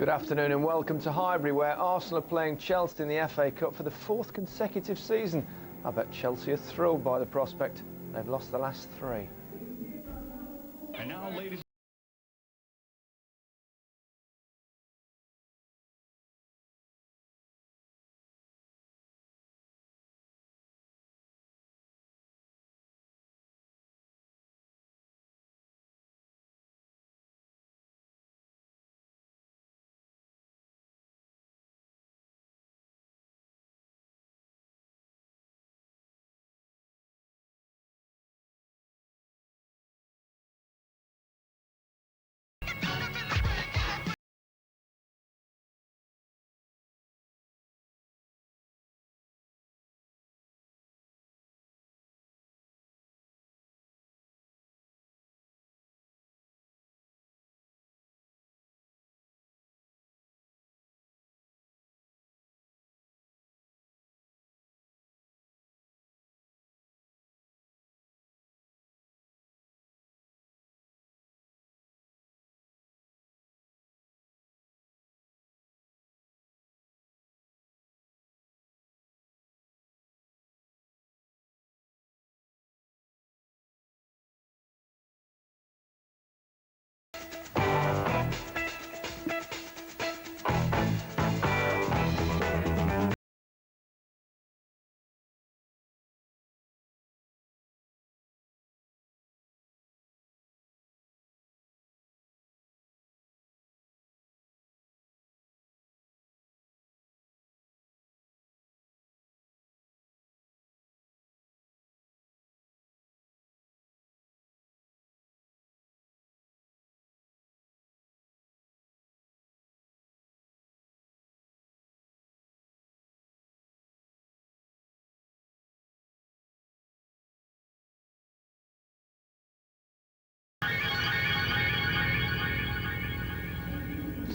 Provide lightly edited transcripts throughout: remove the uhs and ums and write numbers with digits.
Good afternoon and welcome to Highbury, where Arsenal are playing Chelsea in the FA Cup for the 4th consecutive season. I bet Chelsea are thrilled by the prospect. They've lost the last 3. And now, ladies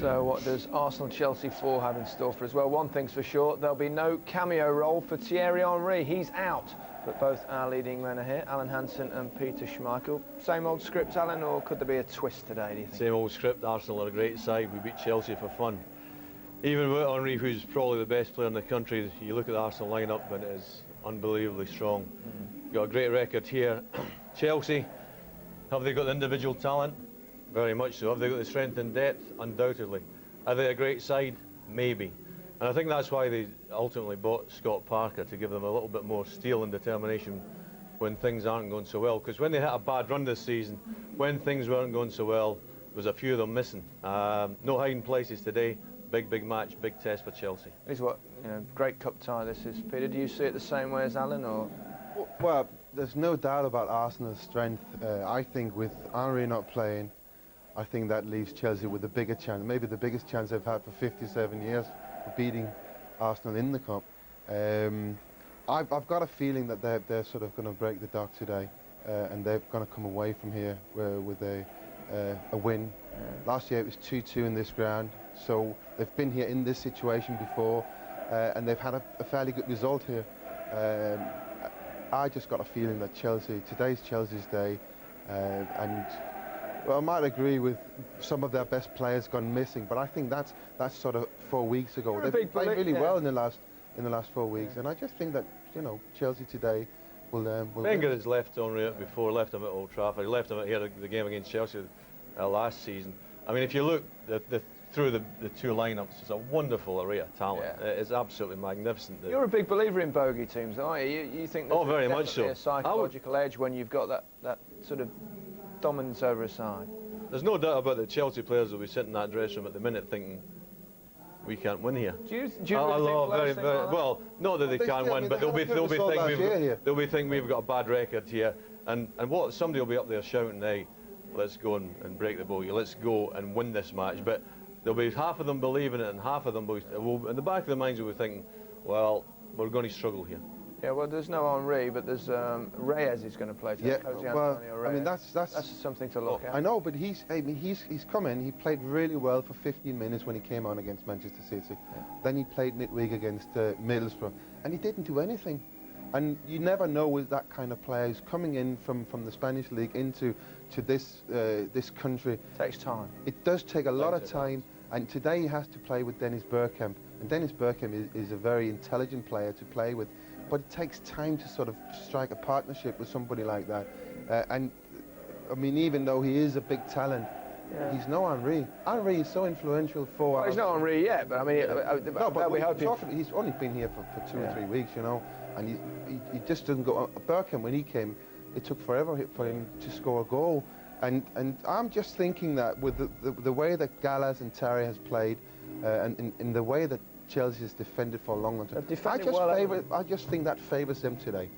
So what does Arsenal-Chelsea 4 have in store for us? Well, one thing's for sure, there'll be no cameo role for Thierry Henry. He's out, but both our leading men are here, Alan Hansen and Peter Schmeichel. Same old script, Alan, or could there be a twist today, do you think? Same old script. Arsenal are a great side. We beat Chelsea for fun. Even with Henry, who's probably the best player in the country, you look at the Arsenal lineup and it is unbelievably strong. Got a great record here. Chelsea, have they got the individual talent? Very much so. Have they got the strength and depth? Undoubtedly. Are they a great side? Maybe. And I think that's why they ultimately bought Scott Parker, to give them a little bit more steel and determination when things aren't going so well. Because when they had a bad run this season, when things weren't going so well, there was a few of them missing. No hiding places today. Big match, big test for Chelsea. It's what, great cup tie this is. Peter, do you see it the same way as Alan, or? Well, there's no doubt about Arsenal's strength. I think with Henry not playing, I think that leaves Chelsea with a bigger chance, maybe the biggest chance they've had for 57 years of beating Arsenal in the cup. I've got a feeling that they're sort of going to break the dock today, and they're going to come away from here with a win. Last year it was 2-2 in this ground, so they've been here in this situation before, and they've had a fairly good result here. I just got a feeling that today's Chelsea's day, and well, I might agree with some of their best players gone missing, but I think that's sort of 4 weeks ago. They've played really well in the last 4 weeks, and I just think that Chelsea today will Wenger has left Henry out before, left him at Old Trafford. He left him out here the game against Chelsea last season. I mean, if you look through the two lineups, it's a wonderful array of talent. Yeah. It's absolutely magnificent. You're a big believer in bogey teams, aren't you? You think there's very much so. A psychological edge when you've got that sort of dominance over a side. There's no doubt about the Chelsea players will be sitting in that dressing room at the minute thinking, we can't win here. Do you really think players think like that? Well, not that they can't win, but they'll be thinking we've got a bad record here. And what somebody will be up there shouting, hey, let's go and break the bogey, let's go and win this match. But there'll be half of them believing it, and half of them will, in the back of their minds, will be thinking, well, we're going to struggle here. Yeah, well, there's no Henry, but there's Reyes is going to play today. Yeah, well, I mean, that's something to look at. I know, but he's come in. He played really well for 15 minutes when he came on against Manchester City. Yeah. Then he played midweek against Middlesbrough, and he didn't do anything. And you never know with that kind of player who's coming in from the Spanish league into this country. Takes time. It does take a lot of time, And today he has to play with Dennis Bergkamp. And Dennis Bergkamp is a very intelligent player to play with. But it takes time to sort of strike a partnership with somebody like that. And I mean, even though he is a big talent, he's no Henry. Henry is so influential for... Well, he's not Henry yet, but I mean, no, but he's only been here for 2 or 3 weeks, you know, and he just doesn't go... Bergkamp, when he came, it took forever for him to score a goal. And I'm just thinking that with the way that Gallas and Terry has played, and in the way that Chelsea has defended for a long time, I just think that favours them today.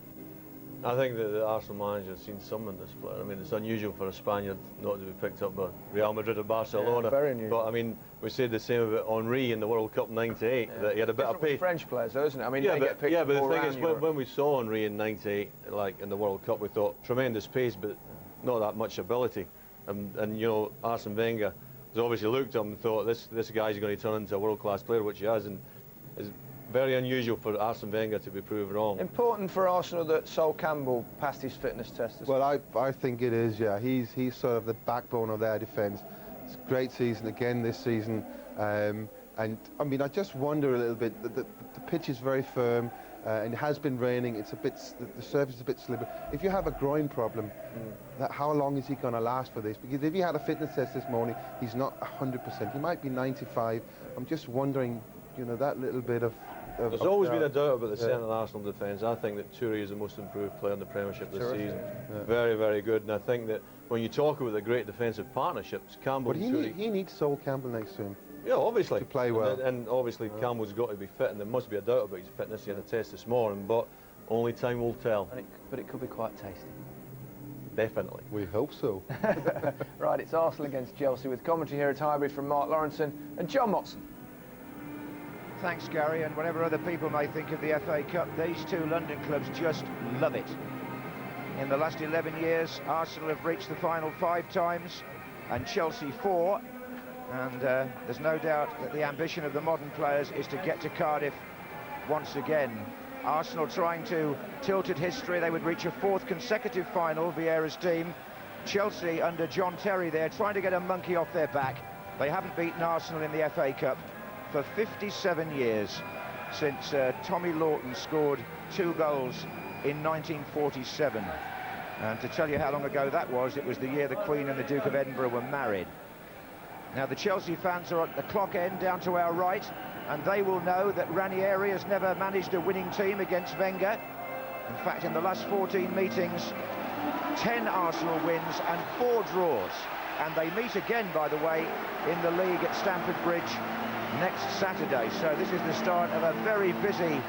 I think that the Arsenal manager has seen some in this player. I mean, it's unusual for a Spaniard not to be picked up by Real Madrid or Barcelona. Yeah, very unusual. But I mean, we said the same about Henry in the World Cup '98, that he had a bit of pace. French players, though, isn't it? I mean, yeah, they get picked up but the all thing around is, Europe. when we saw Henry in '98, like in the World Cup, we thought tremendous pace, but not that much ability. And you know, Arsene Wenger has obviously looked at him and thought this guy's going to turn into a world-class player, which he has, and is very unusual for Arsene Wenger to be proved wrong. Important for Arsenal that Sol Campbell passed his fitness test. Well, I think it is, yeah. He's sort of the backbone of their defence. It's a great season again this season. And I mean, I just wonder a little bit. The pitch is very firm, and it has been raining. It's a bit, the surface is a bit slippery. If you have a groin problem, how long is he going to last for this? Because if he had a fitness test this morning, he's not 100%. He might be 95. I'm just wondering, you know, that little bit of... There's always been a doubt about the central Arsenal defence. I think that Toure is the most improved player in the Premiership this season. Yeah. Very, very good. And I think that when you talk about the great defensive partnerships, Campbell and Toure... He needs Sol Campbell next to him. Yeah, obviously. To play well. And obviously Campbell's got to be fit, and there must be a doubt about his fitness. He had a test this morning, but only time will tell. But it could be quite tasty. Definitely. We hope so. Right, it's Arsenal against Chelsea with commentary here at Highbury from Mark Lawrenson and John Motson. Thanks, Gary, and whatever other people may think of the FA Cup, these two London clubs just love it. In the last 11 years, Arsenal have reached the final 5 times, and Chelsea 4. And there's no doubt that the ambition of the modern players is to get to Cardiff once again. Arsenal trying to tilt at history. They would reach a 4th consecutive final, Vieira's team. Chelsea, under John Terry there, trying to get a monkey off their back. They haven't beaten Arsenal in the FA Cup for 57 years, since Tommy Lawton scored 2 goals in 1947. And to tell you how long ago that was, it was the year the Queen and the Duke of Edinburgh were married. Now the Chelsea fans are at the clock end down to our right, and they will know that Ranieri has never managed a winning team against Wenger. In fact, in the last 14 meetings, 10 Arsenal wins and 4 draws. And they meet again, by the way, in the league at Stamford Bridge next Saturday. So this is the start of a very busy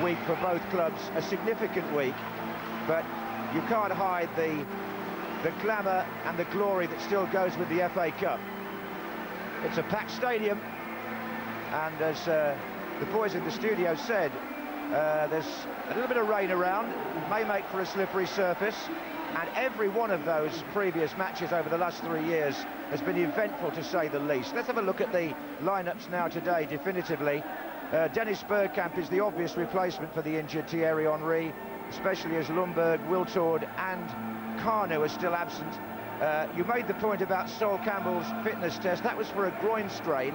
week for both clubs, a significant week, but you can't hide the glamour and the glory that still goes with the FA Cup. It's a packed stadium, and as the boys in the studio said, there's a little bit of rain around, may make for a slippery surface, and every one of those previous matches over the last 3 years has been eventful, to say the least. Let's have a look at the lineups now today, definitively. Dennis Bergkamp is the obvious replacement for the injured Thierry Henry, especially as Ljungberg, Wiltord and Kanu are still absent. You made the point about Sol Campbell's fitness test. That was for a groin strain,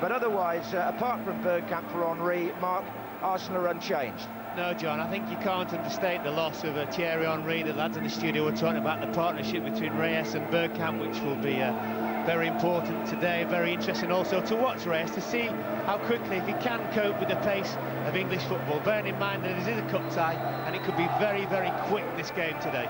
but otherwise, apart from Bergkamp for Henry, Mark, Arsenal are unchanged. No, John, I think you can't understate the loss of Thierry Henry. The lads in the studio were talking about the partnership between Reyes and Bergkamp, which will be very important today, very interesting also to watch Reyes, to see how quickly, if he can cope with the pace of English football, bearing in mind that it is a cup tie and it could be very, very quick, this game today.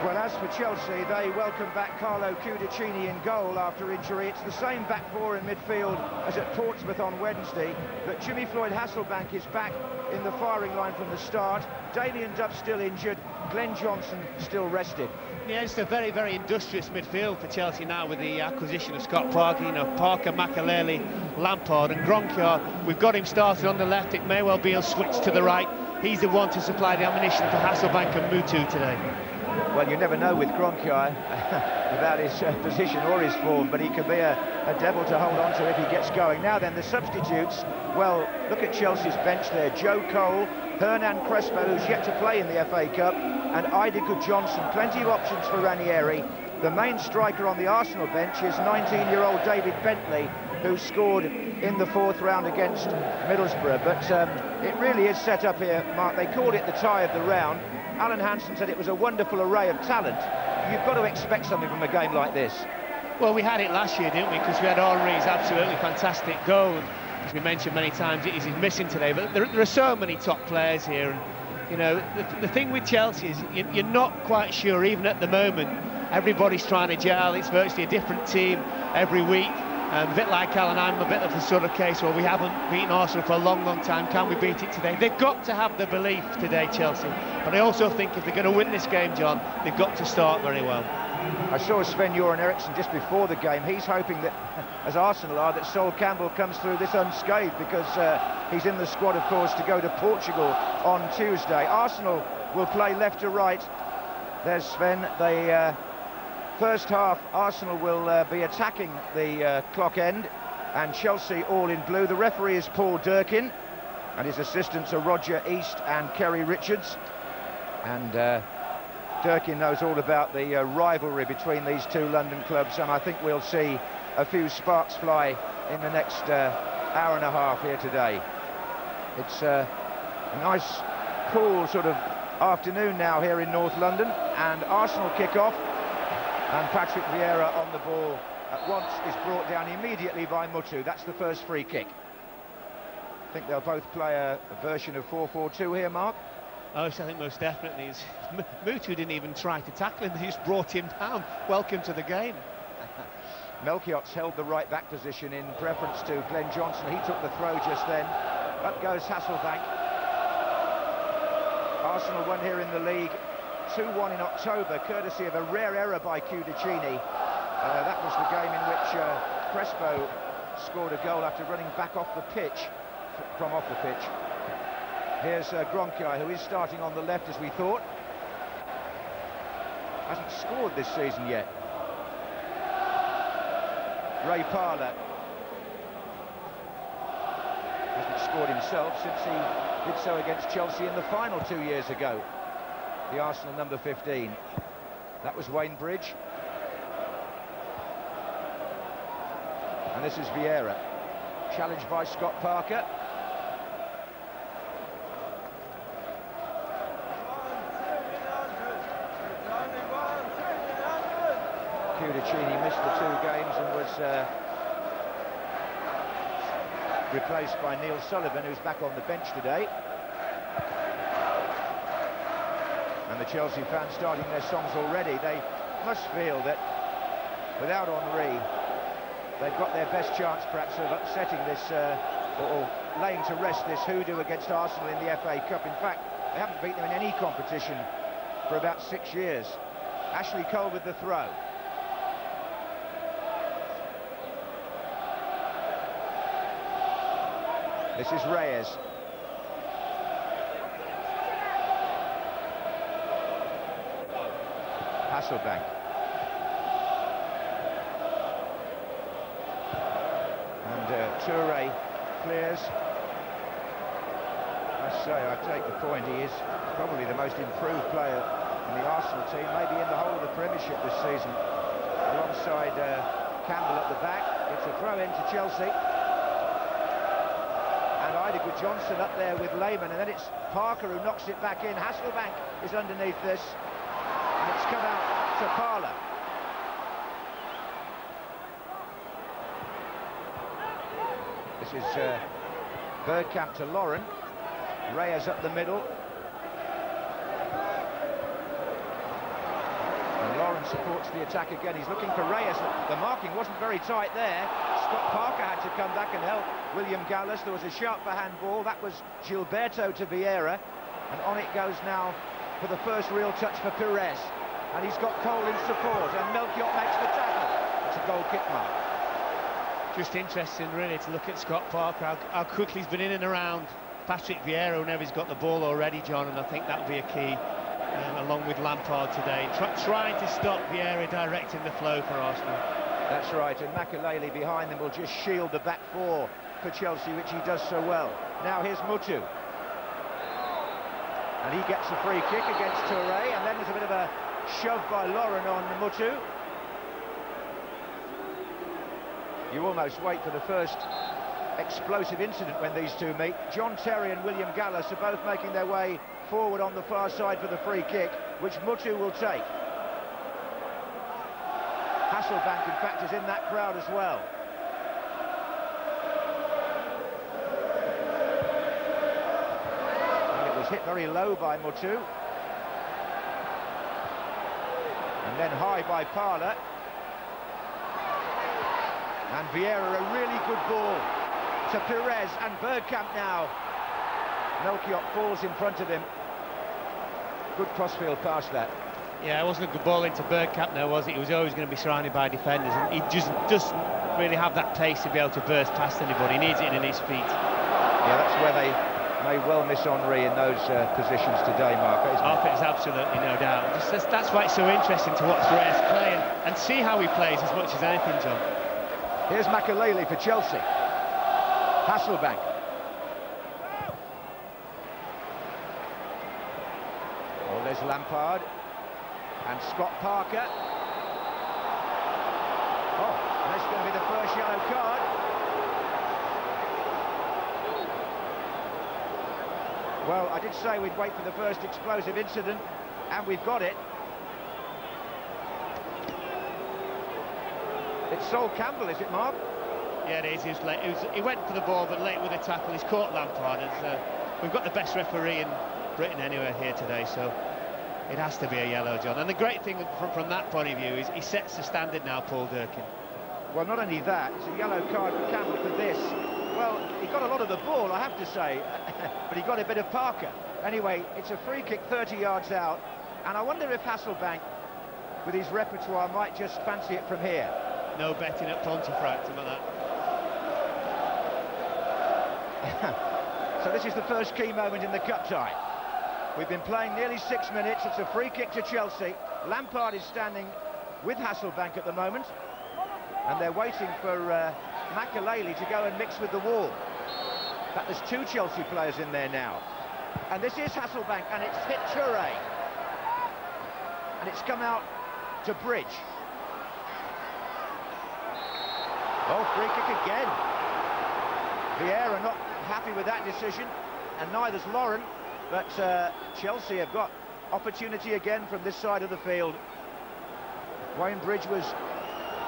Well, as for Chelsea, they welcome back Carlo Cudicini in goal after injury. It's the same back 4 in midfield as at Portsmouth on Wednesday, but Jimmy Floyd-Hasselbank is back in the firing line from the start. Damien Duff still injured, Glenn Johnson still rested. Yeah, it's a very, very industrious midfield for Chelsea now with the acquisition of Scott Parker, you know, Parker, Makelele, Lampard and Gronkjar. We've got him started on the left. It may well be a switch to the right. He's the one to supply the ammunition for Hasselbank and Mutu today. Well, you never know with Gronkjar about his position or his form, but he can be a devil to hold on to if he gets going. Now then, the substitutes. Well, look at Chelsea's bench there. Joe Cole, Hernan Crespo, who's yet to play in the FA Cup, and Idagu Johnson. Plenty of options for Ranieri. The main striker on the Arsenal bench is 19-year-old David Bentley, who scored in the 4th round against Middlesbrough. But it really is set up here, Mark. They called it the tie of the round. Alan Hansen said it was a wonderful array of talent. You've got to expect something from a game like this. Well, we had it last year, didn't we? Because we had Henry's absolutely fantastic goal. And as we mentioned many times, he's missing today. But there are so many top players here. And, you know, the thing with Chelsea is you're not quite sure, even at the moment. Everybody's trying to gel. It's virtually a different team every week. A bit like Alan, I'm a bit of the sort of case where we haven't beaten Arsenal for a long, long time. Can we beat it today? They've got to have the belief today, Chelsea. But I also think if they're going to win this game, John, they've got to start very well. I saw Sven-Göran Eriksson just before the game. He's hoping that, as Arsenal are, that Sol Campbell comes through this unscathed, because he's in the squad, of course, to go to Portugal on Tuesday. Arsenal will play left to right. There's Sven. First half, Arsenal will be attacking the clock end, and Chelsea all in blue. The referee is Paul Durkin, and his assistants are Roger East and Kerry Richards. And Durkin knows all about the rivalry between these two London clubs, and I think we'll see a few sparks fly in the next hour and a half here today. It's a nice, cool sort of afternoon now here in North London, and Arsenal kick off. And Patrick Vieira on the ball at once is brought down immediately by Mutu. That's the first free kick. I think they'll both play a version of 4-4-2 here, Mark. Oh, I think most definitely. Mutu didn't even try to tackle him, they just brought him down. Welcome to the game. Melchiot's held the right back position in preference to Glenn Johnson. He took the throw just then. Up goes Hasselbank. Arsenal won here in the league 2-1 in October, courtesy of a rare error by Cudicini. That was the game in which Crespo scored a goal after running back off the pitch, from off the pitch. Here's Gronchi, who is starting on the left as we thought. Hasn't scored this season yet. Ray Parlour hasn't scored himself since he did so against Chelsea in the final 2 years ago. The Arsenal number 15. That was Wayne Bridge. And this is Vieira, challenged by Scott Parker. Cudicini missed the 2 games and was replaced by Neil Sullivan, who's back on the bench today. And the Chelsea fans starting their songs already. They must feel that without Henry, they've got their best chance perhaps of upsetting this, or laying to rest this hoodoo against Arsenal in the FA Cup. In fact, they haven't beaten them in any competition for about 6 years. Ashley Cole with the throw. This is Reyes. Hasselbank. And Touré clears. I say, I take the point, he is probably the most improved player in the Arsenal team, maybe in the whole of the Premiership this season, alongside Campbell at the back. It's a throw in to Chelsea. And Idagu Johnson up there with Lehmann, and then it's Parker who knocks it back in. Hasselbank is underneath this. And it's come out to Parlour. This is Bergkamp to Lauren. Reyes up the middle. And Lauren supports the attack again. He's looking for Reyes. The marking wasn't very tight there. Scott Parker had to come back and help William Gallas. There was a sharper handball. That was Gilberto to Vieira. And on it goes now for the first real touch for Pires, and he's got Cole in support, and Melchiot makes the tackle. It's a goal kick, Mark. Just interesting really to look at Scott Parker, how quickly he's been in and around Patrick Vieira whenever he's got the ball already, John, and I think that will be a key, along with Lampard today, trying to stop Vieira directing the flow for Arsenal. That's right, and Makelele behind them will just shield the back four for Chelsea, which he does so well. Now here's Mutu. And he gets a free kick against Touré, and then there's a bit of a shove by Lauren on Mutu. You almost wait for the first explosive incident when these two meet. John Terry and William Gallas are both making their way forward on the far side for the free kick, which Mutu will take. Hasselbank, in fact, is in that crowd as well. And it was hit very low by Mutu. And then high by Parler. And Vieira, a really good ball to Perez, and Bergkamp now. Melchiot falls in front of him. Good crossfield pass that. Yeah, it wasn't a good ball into Bergkamp now, was it? He was always going to be surrounded by defenders, and he just doesn't really have that pace to be able to burst past anybody. He needs it in his feet. Yeah, that's where they may well miss Henry in those positions today, Mark. Oh, there's absolutely no doubt. That's why it's so interesting to watch Reyes play and see how he plays as much as anything, John. Here's Makelele for Chelsea. Hasselbank. Oh, there's Lampard. And Scott Parker. Oh, that's going to be the first yellow card. Well, I did say we'd wait for the first explosive incident, and we've got it. It's Sol Campbell, is it, Mark? Yeah, it is. He was late. He went for the ball, but late with the tackle. He's caught Lampard. We've got the best referee in Britain anywhere here today, so it has to be a yellow, John. And the great thing from that point of view is he sets the standard now, Paul Durkin. Well, not only that, it's a yellow card for Campbell for this. Well, he got a lot of the ball, I have to say, but he got a bit of Parker. Anyway, it's a free kick 30 yards out, and I wonder if Hasselbank, with his repertoire, might just fancy it from here. No betting at Pontefract, something like that. So this is the first key moment in the cup tie. We've been playing nearly 6 minutes. It's a free kick to Chelsea. Lampard is standing with Hasselbank at the moment, and they're waiting for Makelele to go and mix with the wall. In fact, there's two Chelsea players in there now. And this is Hasselbank, and it's hit Toure. And it's come out to Bridge. Oh, free kick again. Vieira not happy with that decision, and neither's Lauren, but Chelsea have got opportunity again from this side of the field. Wayne Bridge was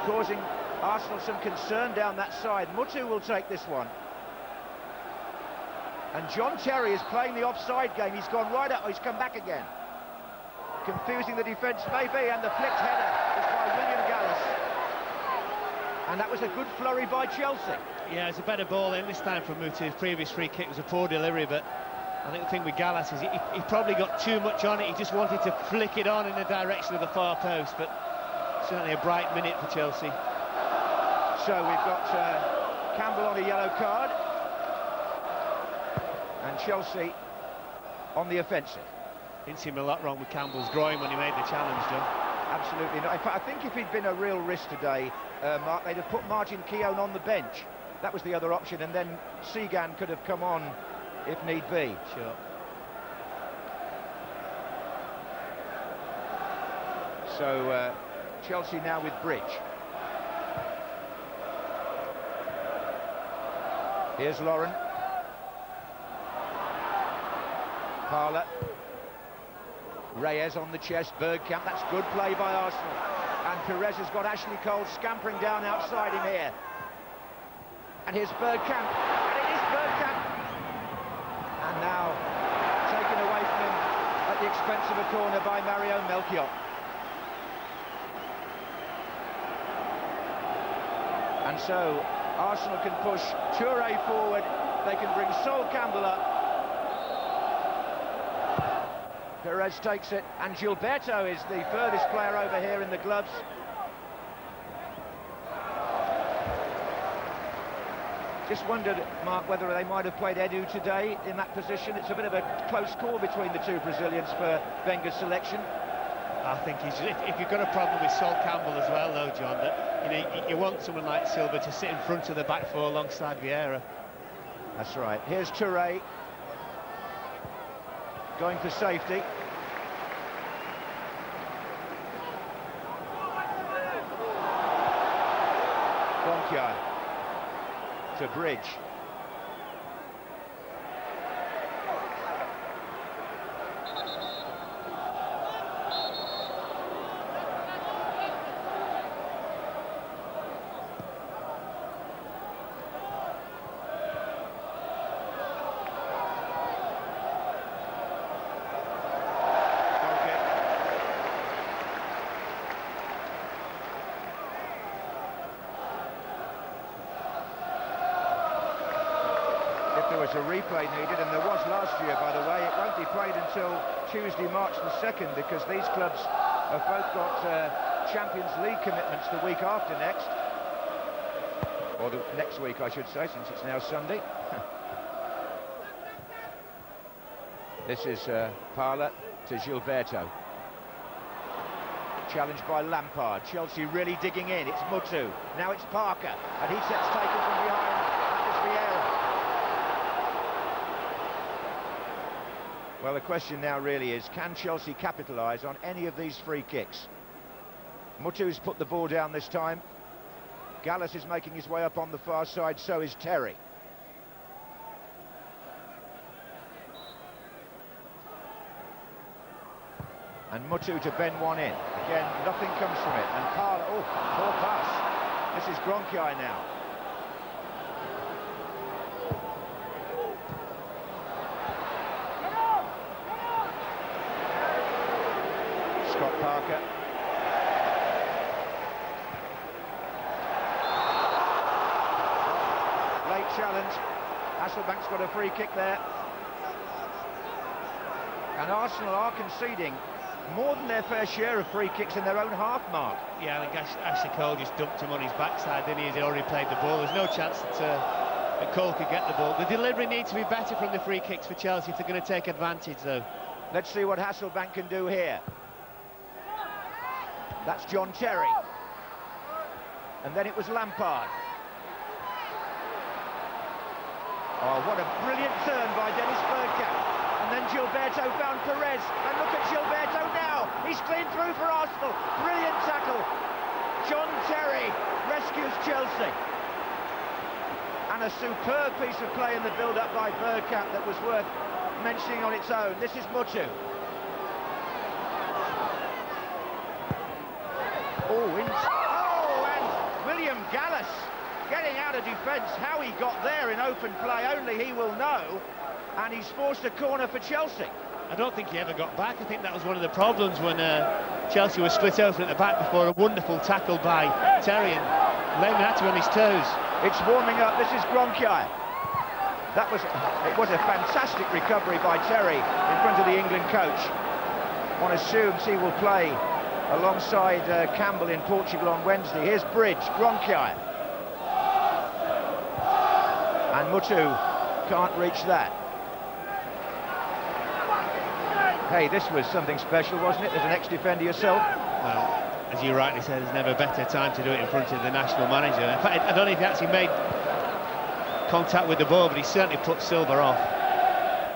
causing Arsenal some concern down that side. Mutu will take this one. And John Terry is playing the offside game. He's gone right up, he's come back again. Confusing the defence maybe, and the flicked header is by William Gallas. And that was a good flurry by Chelsea. Yeah, it's a better ball in this time from Mutu. His previous free kick was a poor delivery, but I think the thing with Gallas is he probably got too much on it. He just wanted to flick it on in the direction of the far post, but certainly a bright minute for Chelsea. So we've got Campbell on a yellow card, and Chelsea on the offensive. Didn't seem a lot wrong with Campbell's groin when he made the challenge, John. Absolutely not. In fact, I think if he'd been a real risk today, Mark, they'd have put Martin Keown on the bench. That was the other option, and then Segan could have come on if need be. Sure. So Chelsea now with Bridge. Here's Lauren. Parler. Reyes on the chest, Bergkamp, that's good play by Arsenal. And Perez has got Ashley Cole scampering down outside him here. And here's Bergkamp, and it is Bergkamp. And now taken away from him at the expense of a corner by Mario Melchiot. And so Arsenal can push Toure forward, they can bring Sol Campbell up. Perez takes it, and Gilberto is the furthest player over here in the gloves. Just wondered, Mark, whether they might have played Edu today in that position. It's a bit of a close call between the two Brazilians for Wenger's selection. I think if you've got a problem with Sol Campbell as well, though, John, that you want someone like Silva to sit in front of the back four alongside Vieira. That's right. Here's Toure. Going for safety. Bonkiar. to Bridge. There was a replay needed, and there was last year, by the way. It won't be played until Tuesday, March the 2nd, because these clubs have both got Champions League commitments the week after next. Or the next week, I should say, since it's now Sunday. This is Parla to Gilberto. Challenged by Lampard. Chelsea really digging in. It's Mutu. Now it's Parker. And he sets taken from behind. That was Vieira. Well, the question now really is, can Chelsea capitalise on any of these free kicks? Mutu's put the ball down this time. Gallas is making his way up on the far side, so is Terry. And Mutu to bend one in. Again, nothing comes from it. And Parla, oh, poor pass. This is Gronchi now. Scott Parker. Late challenge. Hasselbank's got a free kick there. And Arsenal are conceding more than their fair share of free kicks in their own half mark. Yeah, I think Ashley Cole just dumped him on his backside, didn't he, as he already played the ball. There's no chance that Cole could get the ball. The delivery needs to be better from the free kicks for Chelsea if they're going to take advantage, though. Let's see what Hasselbank can do here. That's John Terry. And then it was Lampard. Oh, what a brilliant turn by Dennis Bergkamp. And then Gilberto found Perez. And look at Gilberto now. He's clean through for Arsenal. Brilliant tackle. John Terry rescues Chelsea. And a superb piece of play in the build-up by Bergkamp that was worth mentioning on its own. This is Mutu. And William Gallas getting out of defence. How he got there in open play, only he will know. And he's forced a corner for Chelsea. I don't think he ever got back. I think that was one of the problems when Chelsea was split open at the back before a wonderful tackle by Terry, and Lehman had to be on his toes. It's warming up. This is Gronchi. It was a fantastic recovery by Terry in front of the England coach. One assumes he will play alongside Campbell in Portugal on Wednesday. Here's Bridge, Gronchi. And Mutu can't reach that. Hey, this was something special, wasn't it? There's an ex-defender yourself. Well, as you rightly said, there's never a better time to do it in front of the national manager. In fact, I don't know if he actually made contact with the ball, but he certainly put Silva off.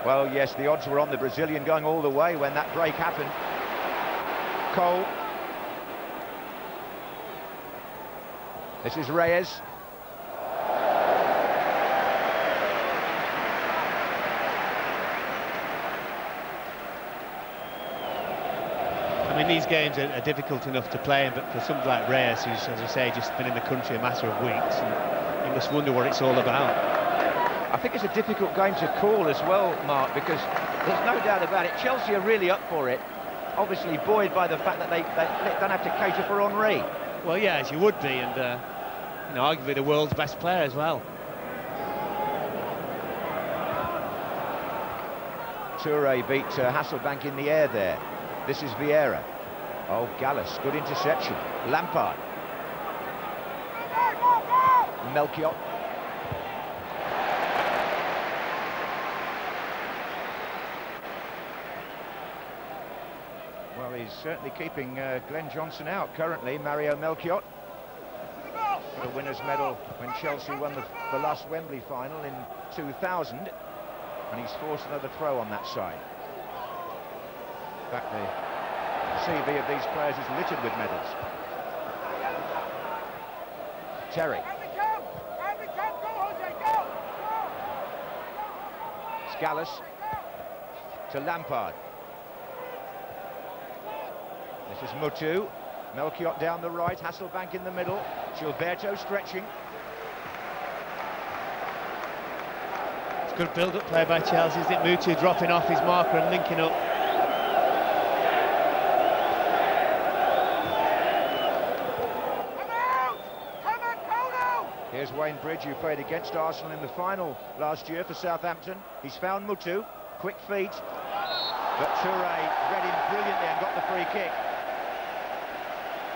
Well, yes, the odds were on the Brazilian going all the way when that break happened. Cole. This is Reyes. I mean, these games are difficult enough to play, but for somebody like Reyes, who's, as I say, just been in the country a matter of weeks, and you must wonder what it's all about. I think it's a difficult game to call as well, Mark, because there's no doubt about it. Chelsea are really up for it, obviously buoyed by the fact that they don't have to cater for Henry. Well, yeah, as you would be, and you know, arguably the world's best player as well. Toure beat Hasselbank in the air there. This is Vieira. Oh, Gallas, good interception. Lampard. Melchiot. Well, he's certainly keeping Glenn Johnson out currently, Mario Melchiot. Got a winner's medal when Chelsea won the last Wembley final in 2000. And he's forced another throw on that side. In fact, the CV of these players is littered with medals. Terry. Gallus to Lampard. This is Mutu. Melchiot down the right, Hasselbank in the middle, Gilberto stretching. It's good build-up play by Chelsea, isn't it? Mutu dropping off his marker and linking up. Here's Wayne Bridge, who played against Arsenal in the final last year for Southampton. He's found Mutu, quick feet, but Touré read him brilliantly and got the free kick.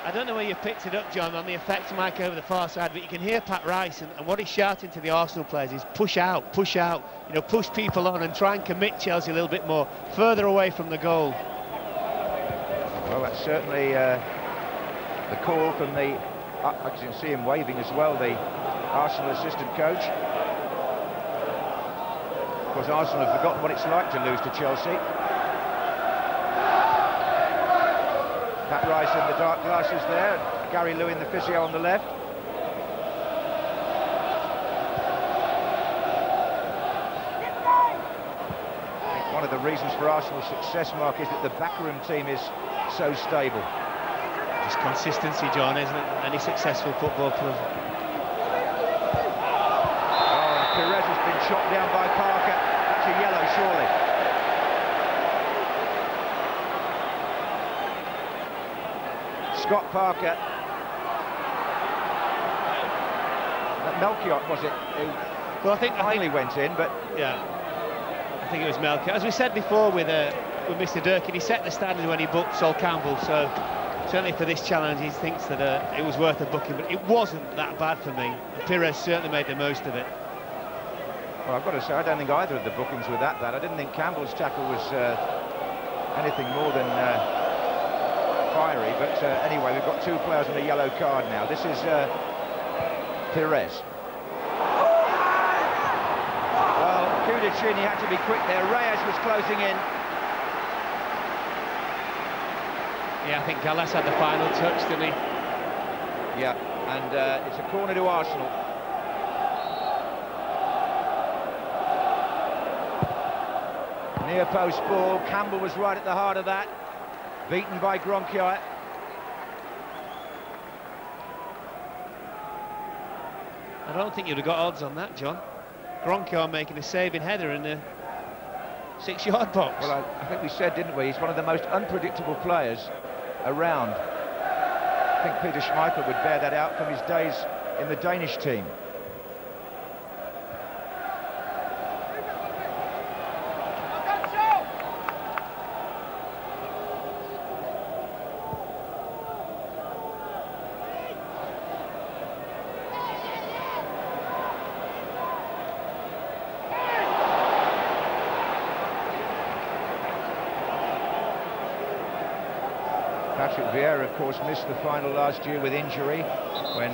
I don't know where you picked it up, John, on the effect mic over the far side, but you can hear Pat Rice, and what he's shouting to the Arsenal players is push out, you know, push people on and try and commit Chelsea a little bit more, further away from the goal. Well, that's certainly the call from the, I can see him waving as well, the Arsenal assistant coach. Of course, Arsenal have forgotten what it's like to lose to Chelsea. Pat Rice in the dark glasses there, and Gary Lewin, the physio, on the left. I think one of the reasons for Arsenal's success, Mark, is that the backroom team is so stable. Just consistency, John, isn't it? Any successful football club. Oh, and Perez has been chopped down by Parker. That's a yellow, surely. Scott Parker. Melchiot, was it, who Well, I think finally went in, but... Yeah, I think it was Melchiot. As we said before with Mr. Durkin, he set the standard when he booked Sol Campbell, so certainly for this challenge he thinks that it was worth a booking, but it wasn't that bad for me. Perez certainly made the most of it. Well, I've got to say, I don't think either of the bookings were that bad. I didn't think Campbell's tackle was anything more than fiery, but anyway, we've got two players on a yellow card now. This is Perez. Well, Kudicini had to be quick there. Reyes was closing in. Yeah, I think Gallas had the final touch, didn't he? Yeah, and it's a corner to Arsenal. Near post ball, Campbell was right at the heart of that. Beaten by Gronkier. I don't think you'd have got odds on that, John. Gronkier making a saving header in the 6-yard box. Well, I think we said, didn't we, he's one of the most unpredictable players around. I think Peter Schmeichel would bear that out from his days in the Danish team. Patrick Vieira, of course, missed the final last year with injury when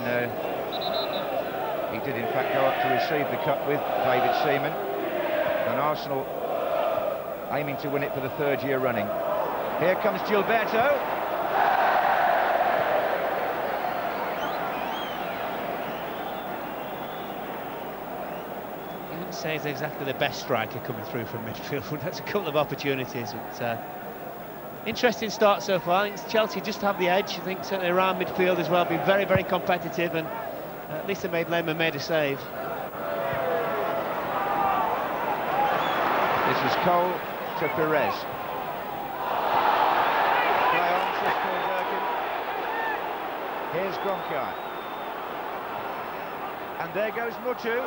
he did, in fact, go up to receive the cup with David Seaman. And Arsenal aiming to win it for the third year running. Here comes Gilberto. You wouldn't say he's exactly the best striker coming through from midfield. That's a couple of opportunities. But, interesting start so far. I think Chelsea just have the edge. I think certainly around midfield as well, been very, very competitive, and at least they Lehmann made a save. This is Cole to Perez. Play on, says Paul Durkin. Here's Gronkier. And there goes Mutu.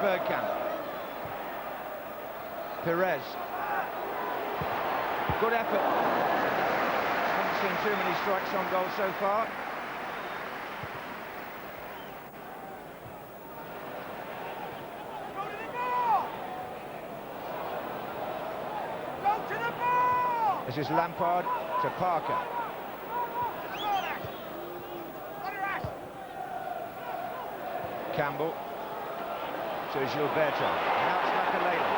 Bergkamp. Perez. Good effort. Haven't seen too many strikes on goal so far. This is Lampard to Parker. Campbell to Gilberto. Now it's Makalele.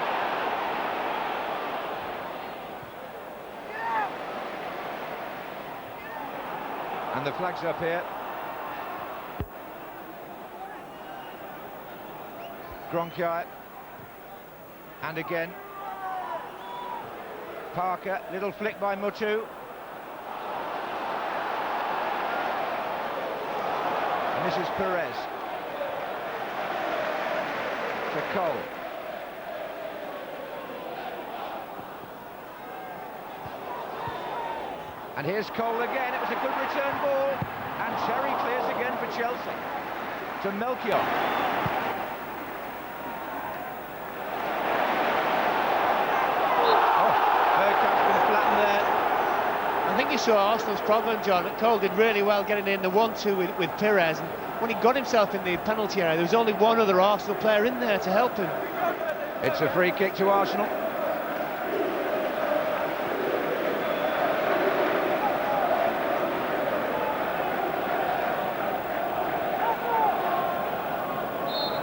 And the flag's up here. Gronkai. And again. Parker, little flick by Mutu. And this is Perez. To Cole. And here's Cole again. It was a good return ball. And Terry clears again for Chelsea. To Melchior. I think you saw Arsenal's problem, John. Cole did really well getting in the 1-2 with Perez, and when he got himself in the penalty area, there was only one other Arsenal player in there to help him. It's a free kick to Arsenal.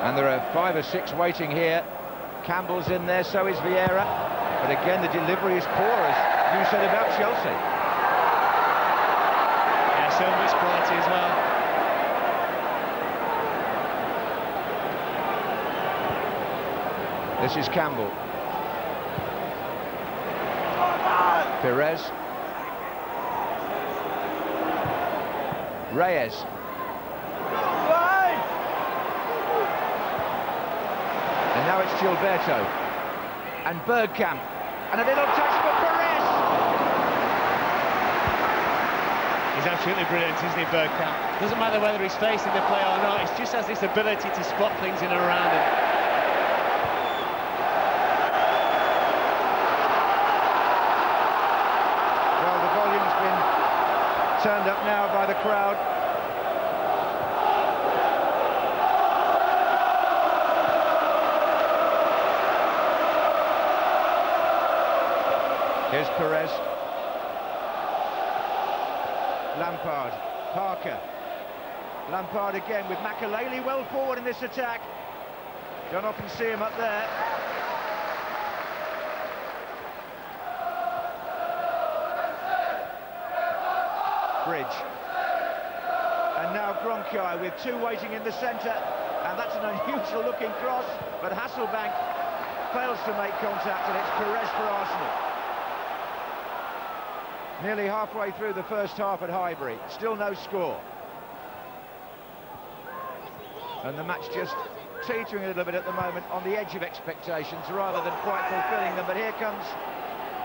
And there are 5 or 6 waiting here. Campbell's in there, so is Vieira. But again, the delivery is poor, as you said about Chelsea. So much quality as well. This is Campbell. Perez. Reyes. And now it's Gilberto. And Bergkamp. And a little touch for Perez. He's absolutely brilliant, isn't he, Bergkamp? Doesn't matter whether he's facing the play or not, he just has this ability to spot things in and around him. Well, the volume's been turned up now by the crowd. Here's Perez. Lampard, Parker. Lampard again with Makalele well forward in this attack. Don't often see him up there. Bridge. And now Gronkai with 2 waiting in the centre. And that's an unusual looking cross, but Hasselbank fails to make contact, and it's Perez for Arsenal. Nearly halfway through the first half at Highbury, still no score. And the match just teetering a little bit at the moment on the edge of expectations rather than quite fulfilling them. But here comes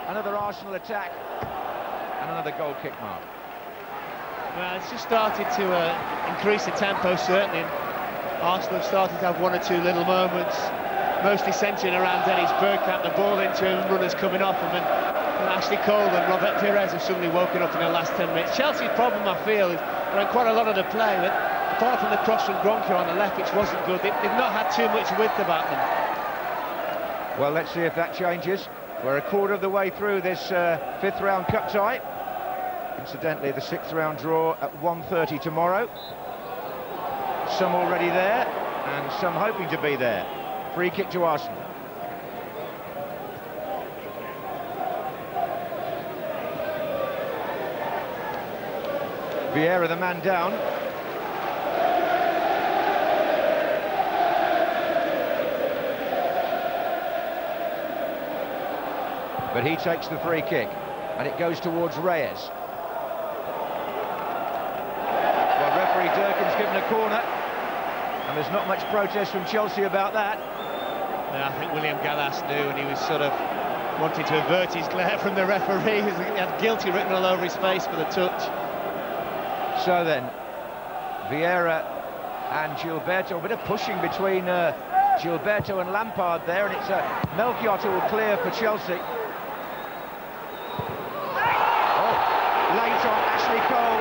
another Arsenal attack and another goal kick mark. Well, it's just started to increase the tempo, certainly. Arsenal have started to have 1 or 2 little moments, mostly centering around Dennis Bergkamp, the ball into him, runners coming off him, and Ashley Cole and Robert Perez have suddenly woken up in the last 10 minutes. Chelsea's problem, I feel, is around quite a lot of the play, but apart from the cross from Gronkai on the left, which wasn't good, they've not had too much width about them. Well, let's see if that changes. We're a quarter of the way through this 5th round cup tie. Incidentally, the 6th round draw at 1:30 tomorrow. Some already there, and some hoping to be there. Free kick to Arsenal. Vieira, the man down. But he takes the free kick, and it goes towards Reyes. Well, referee Durkin's given a corner, and there's not much protest from Chelsea about that. No, I think William Gallas knew, and he was sort of wanting to avert his glare from the referee. He had guilty written all over his face for the touch. So then, Vieira and Gilberto, a bit of pushing between Gilberto and Lampard there, and it's Melchiot who will clear for Chelsea. Oh, late on Ashley Cole.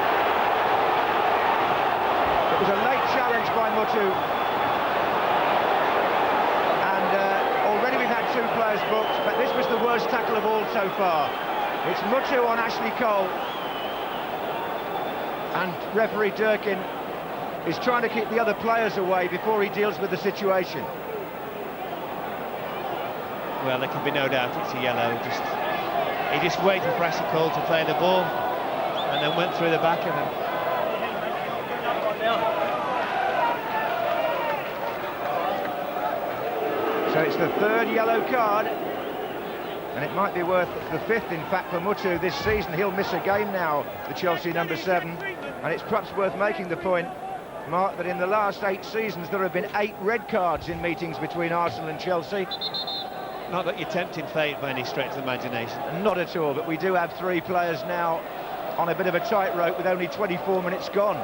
It was a late challenge by Mutu. And already we've had 2 players booked, but this was the worst tackle of all so far. It's Mutu on Ashley Cole. And referee Durkin is trying to keep the other players away before he deals with the situation. Well, there can be no doubt it's a yellow. He just waited for Ashley Cole to play the ball and then went through the back of him. So it's the 3rd yellow card, and it might be worth the 5th, in fact, for Mutu this season. He'll miss a game now, the Chelsea number 7, and it's perhaps worth making the point, Mark, that in the last 8 seasons there have been 8 red cards in meetings between Arsenal and Chelsea. Not that you're tempting fate by any stretch of the imagination. Not at all, but we do have 3 players now on a bit of a tightrope with only 24 minutes gone.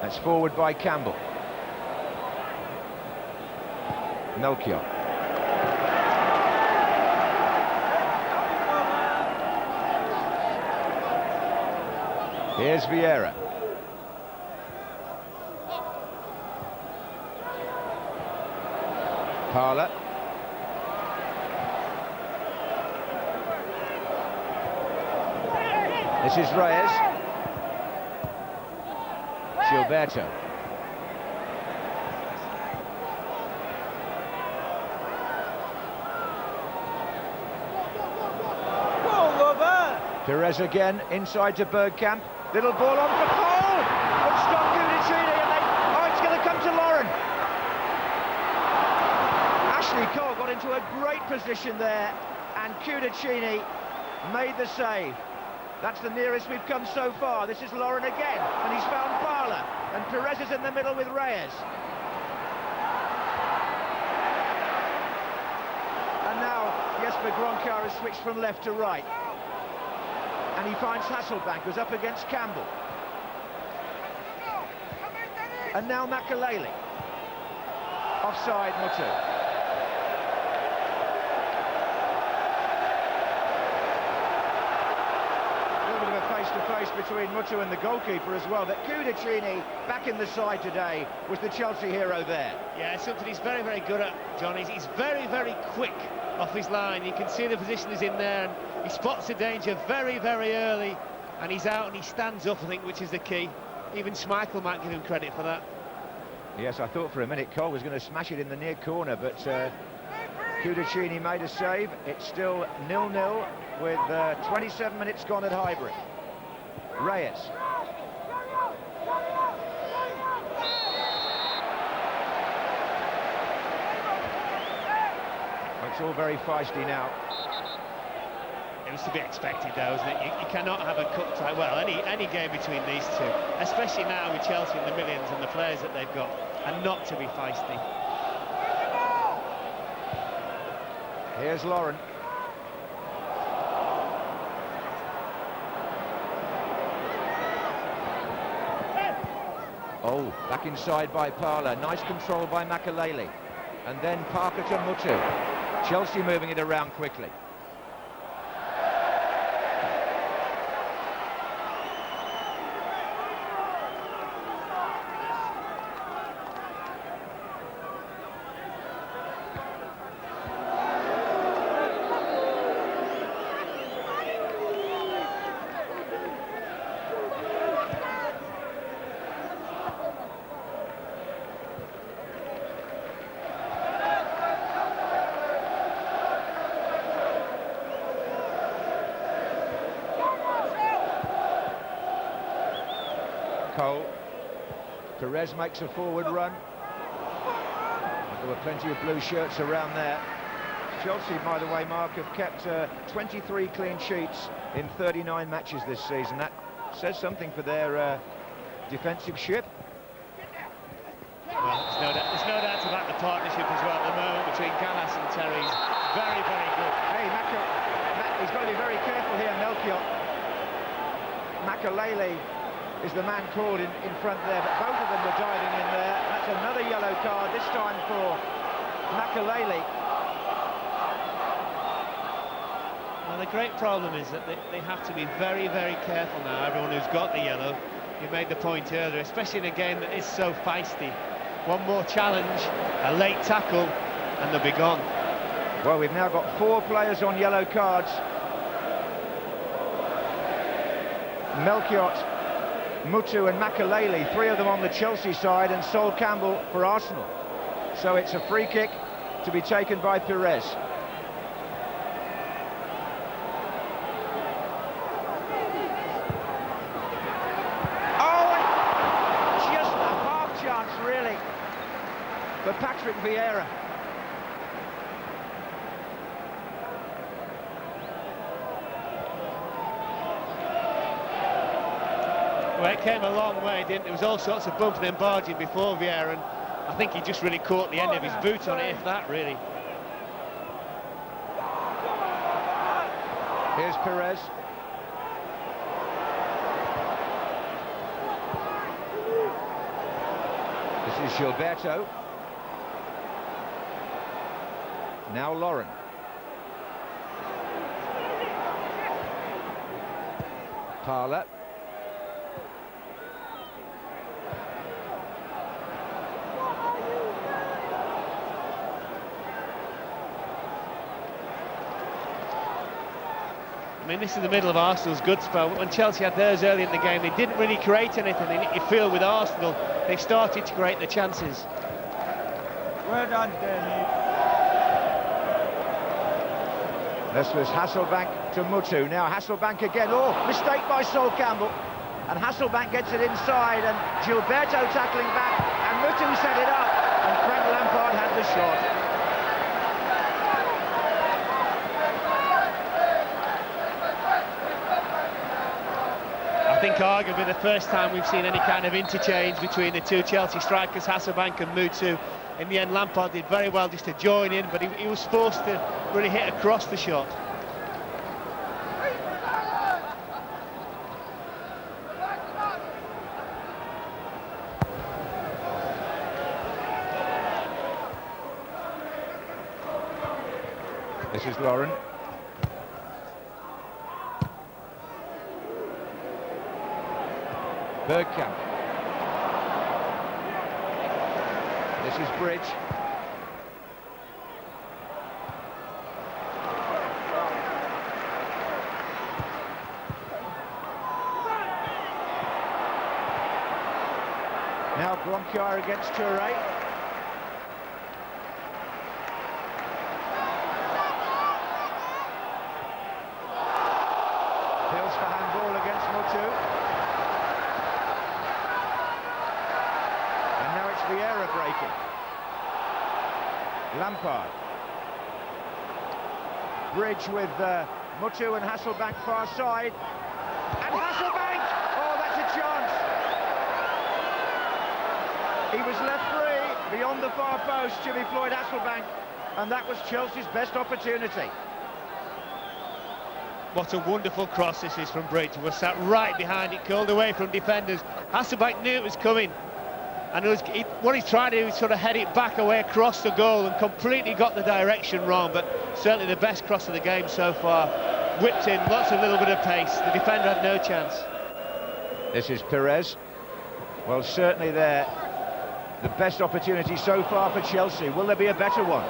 That's forward by Campbell. Melchior. Here's Vieira. Parlour. This is Reyes. Gilberto. Perez again, inside to Bergkamp. Little ball on for Cole! But stop Gudicini, and it's going to come to Lauren. Ashley Cole got into a great position there, and Cudicini made the save. That's the nearest we've come so far. This is Lauren again, and he's found Parlour, and Perez is in the middle with Reyes. And now Jesper Grønkjær has switched from left to right. And he finds Hasselbank, who's up against Campbell. And now Makelele. Offside, Mutu. A little bit of a face-to-face between Mutu and the goalkeeper as well. But Cudicini, back in the side today, was the Chelsea hero there. Yeah, something he's very, very good at, John. He's very, very quick off his line. You can see the position he's in there, and he spots the danger very, very early, and he's out and he stands up, I think, which is the key. Even Schmeichel might give him credit for that. Yes, I thought for a minute Cole was going to smash it in the near corner, but Cudicini made a save. It's still 0-0 with 27 minutes gone at Highbury. Reyes. It's all very feisty now. It was to be expected, though, isn't it? You cannot have a cup tie. Well, any game between these two, especially now with Chelsea and the millions and the players that they've got, and not to be feisty. Here's Lauren. Oh, back inside by Parlour. Nice control by Makelele. And then Parker to Mutu. Chelsea moving it around quickly. Cole. Perez makes a forward run. There were plenty of blue shirts around there. Chelsea, by the way, Mark, have kept 23 clean sheets in 39 matches this season. That says something for their defensive ship. Well, there's no doubt about the partnership as well at the moment between Gallas and Terry's very, very good. Hey, he's got to be very careful here, Melchiot. Makalele is the man called in front there, but both of them were diving in there. That's another yellow card, this time for Makalele. Well, the great problem is that they have to be very, very careful now, everyone who's got the yellow. You made the point earlier, especially in a game that is so feisty. One more challenge, a late tackle, and they'll be gone. Well, we've now got 4 players on yellow cards. Melchiot, Mutu and Makalele, 3 of them on the Chelsea side, and Sol Campbell for Arsenal. So it's a free kick to be taken by Perez. Oh, and just a half chance, really, for Patrick Vieira. Well, it came a long way, didn't it? There was all sorts of bumping and barging before Vieira, and I think he just really caught the end of his boot on it, if that, really. Here's Perez. This is Gilberto. Now Lauren. Parla. I mean, this is the middle of Arsenal's good spell. When Chelsea had theirs early in the game, they didn't really create anything. You feel with Arsenal, they've started to create the chances. Well done, Danny. This was Hasselbank to Mutu. Now Hasselbank again. Oh, mistake by Sol Campbell. And Hasselbank gets it inside, and Gilberto tackling back, and Mutu set it up, and Frank Lampard had the shot. I think arguably the first time we've seen any kind of interchange between the two Chelsea strikers, Hasselbank and Mutu. In the end, Lampard did very well just to join in, but he was forced to really hit across the shot. This is Lauren. Bergkamp. This is Bridge. Now Bronchier against Touré. Hills for handball against Mutu. Vieira breaking. Lampard. Bridge with Mutu and Hasselbank far side. And Hasselbank! Oh, that's a chance! He was left free beyond the far post, Jimmy Floyd Hasselbank, and that was Chelsea's best opportunity. What a wonderful cross this is from Bridge. He was sat right behind it, curled away from defenders. Hasselbank knew it was coming. And what he's trying to do is sort of head it back away across the goal, and completely got the direction wrong, but certainly the best cross of the game so far. Whipped in, lots of little bit of pace. The defender had no chance. This is Perez. Well, certainly the best opportunity so far for Chelsea. Will there be a better one?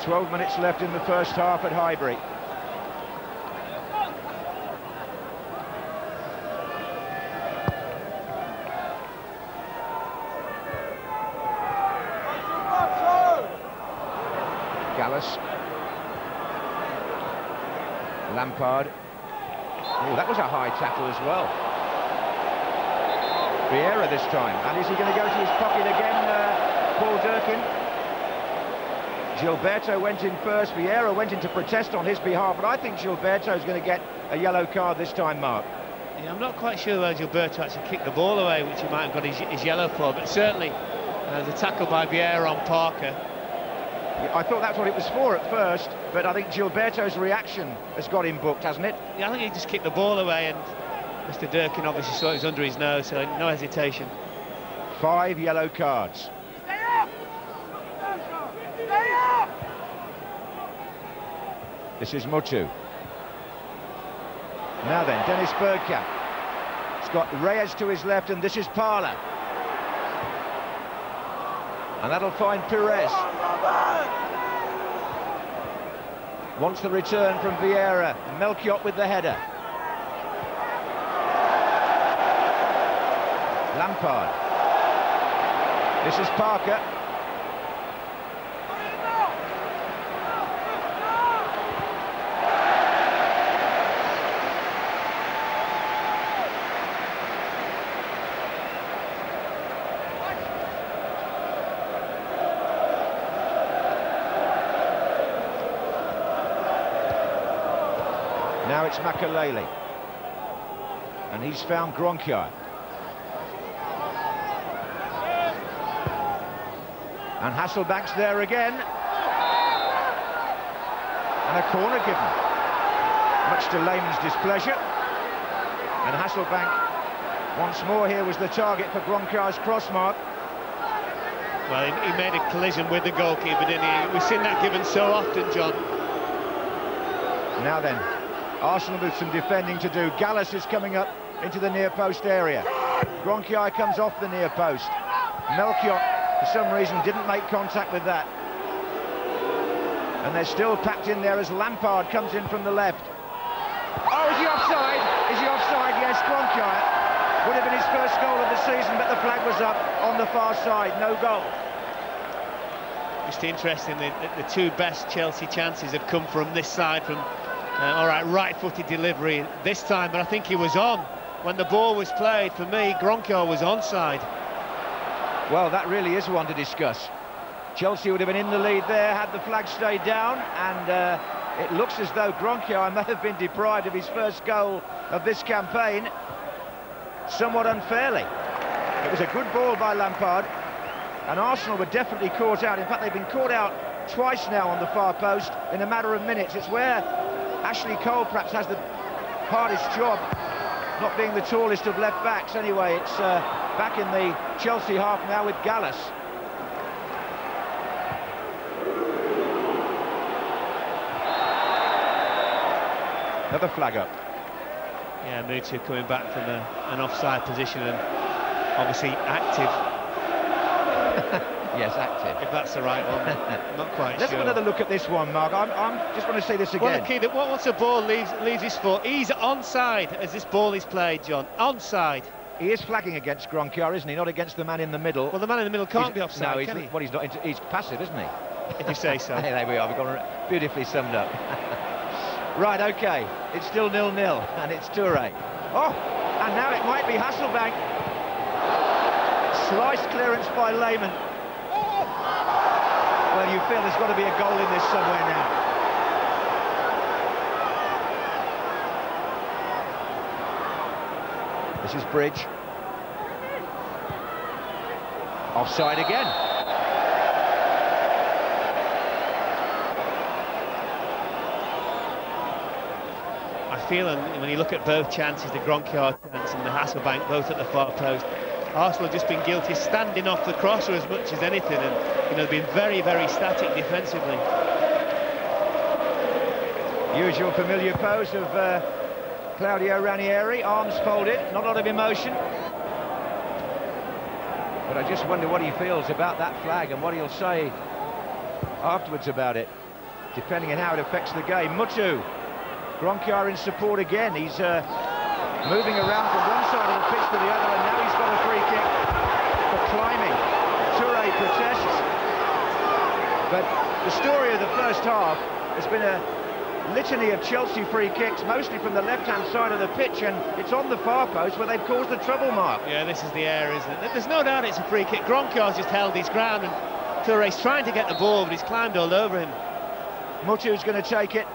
12 minutes left in the first half at Highbury. Gallas. Lampard. Oh, that was a high tackle as well. Vieira this time. And is he going to go to his pocket again, Paul Durkin? Gilberto went in first. Vieira went in to protest on his behalf. But I think Gilberto is going to get a yellow card this time, Mark. Yeah, I'm not quite sure whether Gilberto actually kicked the ball away, which he might have got his yellow for. But certainly, the tackle by Vieira on Parker. I thought that's what it was for at first, but I think Gilberto's reaction has got him booked, hasn't it? Yeah, I think he just kicked the ball away, and Mr. Durkin obviously saw it was under his nose, so no hesitation. 5 yellow cards. This is Mutu. Now then, Dennis Bergkamp. He's got Reyes to his left, and this is Parla. And that'll find Pires. Wants the return from Vieira. Melchiot with the header. Lampard. This is Parker. Now it's Makelele, and he's found Gronkiar. And Hasselbank's there again. And a corner given, much to Lehmann's displeasure. And Hasselbank, once more here, was the target for Gronkiar's cross mark. Well, he made a collision with the goalkeeper, didn't he? We've seen that given so often, John. Now then, Arsenal with some defending to do. Gallas is coming up into the near post area. Gronkiar comes off the near post. Melchiot, for some reason, didn't make contact with that. And they're still packed in there as Lampard comes in from the left. Oh, is he offside? Is he offside? Yes, Gronkiar. Would have been his first goal of the season, but the flag was up on the far side. No goal. Just interesting, the two best Chelsea chances have come from this side, from all right, right-footed delivery this time, but I think he was on when the ball was played. For me, Gronkiar was onside. Well, that really is one to discuss. Chelsea would have been in the lead there had the flag stayed down, and it looks as though Gronkiar may have been deprived of his first goal of this campaign, somewhat unfairly. It was a good ball by Lampard, and Arsenal were definitely caught out. In fact, they've been caught out twice now on the far post in a matter of minutes. It's where Ashley Cole perhaps has the hardest job, not being the tallest of left backs. Anyway, it's back in the Chelsea half now with Gallas. Another flag up. Yeah, Mutu coming back from an offside position and obviously active. Yes, active. If that's the right one, not quite Let's sure. have another look at this one, Mark. I'm just want to say this again. Well, the key that once the ball leaves his foot, he's onside as this ball is played, John. Onside. He is flagging against Gronkiar, isn't he? Not against the man in the middle. Well, the man in the middle can't be offside, no, can he? Well, he's not. He's passive, isn't he? If you say so. Hey, there we are. We've got it beautifully summed up. Right, OK. It's still 0-0, and it's Toure. Oh, and now it might be Hasselbank. Slice clearance by Lehmann. Well, you feel there's got to be a goal in this somewhere now. This is Bridge. Offside again. I feel, and when you look at both chances, the Gronkiar chance and the Hasselbank, both at the far post, Arsenal have just been guilty of standing off the crosser as much as anything, and they've been very, very static defensively. Usual familiar pose of Claudio Ranieri, arms folded, not a lot of emotion. But I just wonder what he feels about that flag and what he'll say afterwards about it, depending on how it affects the game. Mutu, Gronkiar in support again. He's moving around from one side of the pitch to the other, and now he's got a free kick for climbing. Toure protests. But the story of the first half has been a litany of Chelsea free kicks, mostly from the left-hand side of the pitch, and it's on the far post where they've caused the trouble, Mark. Yeah, this is the area, isn't it? There's no doubt it's a free kick. Gronkiar's just held his ground, and Toure's trying to get the ball, but he's climbed all over him. Mutu's going to take it.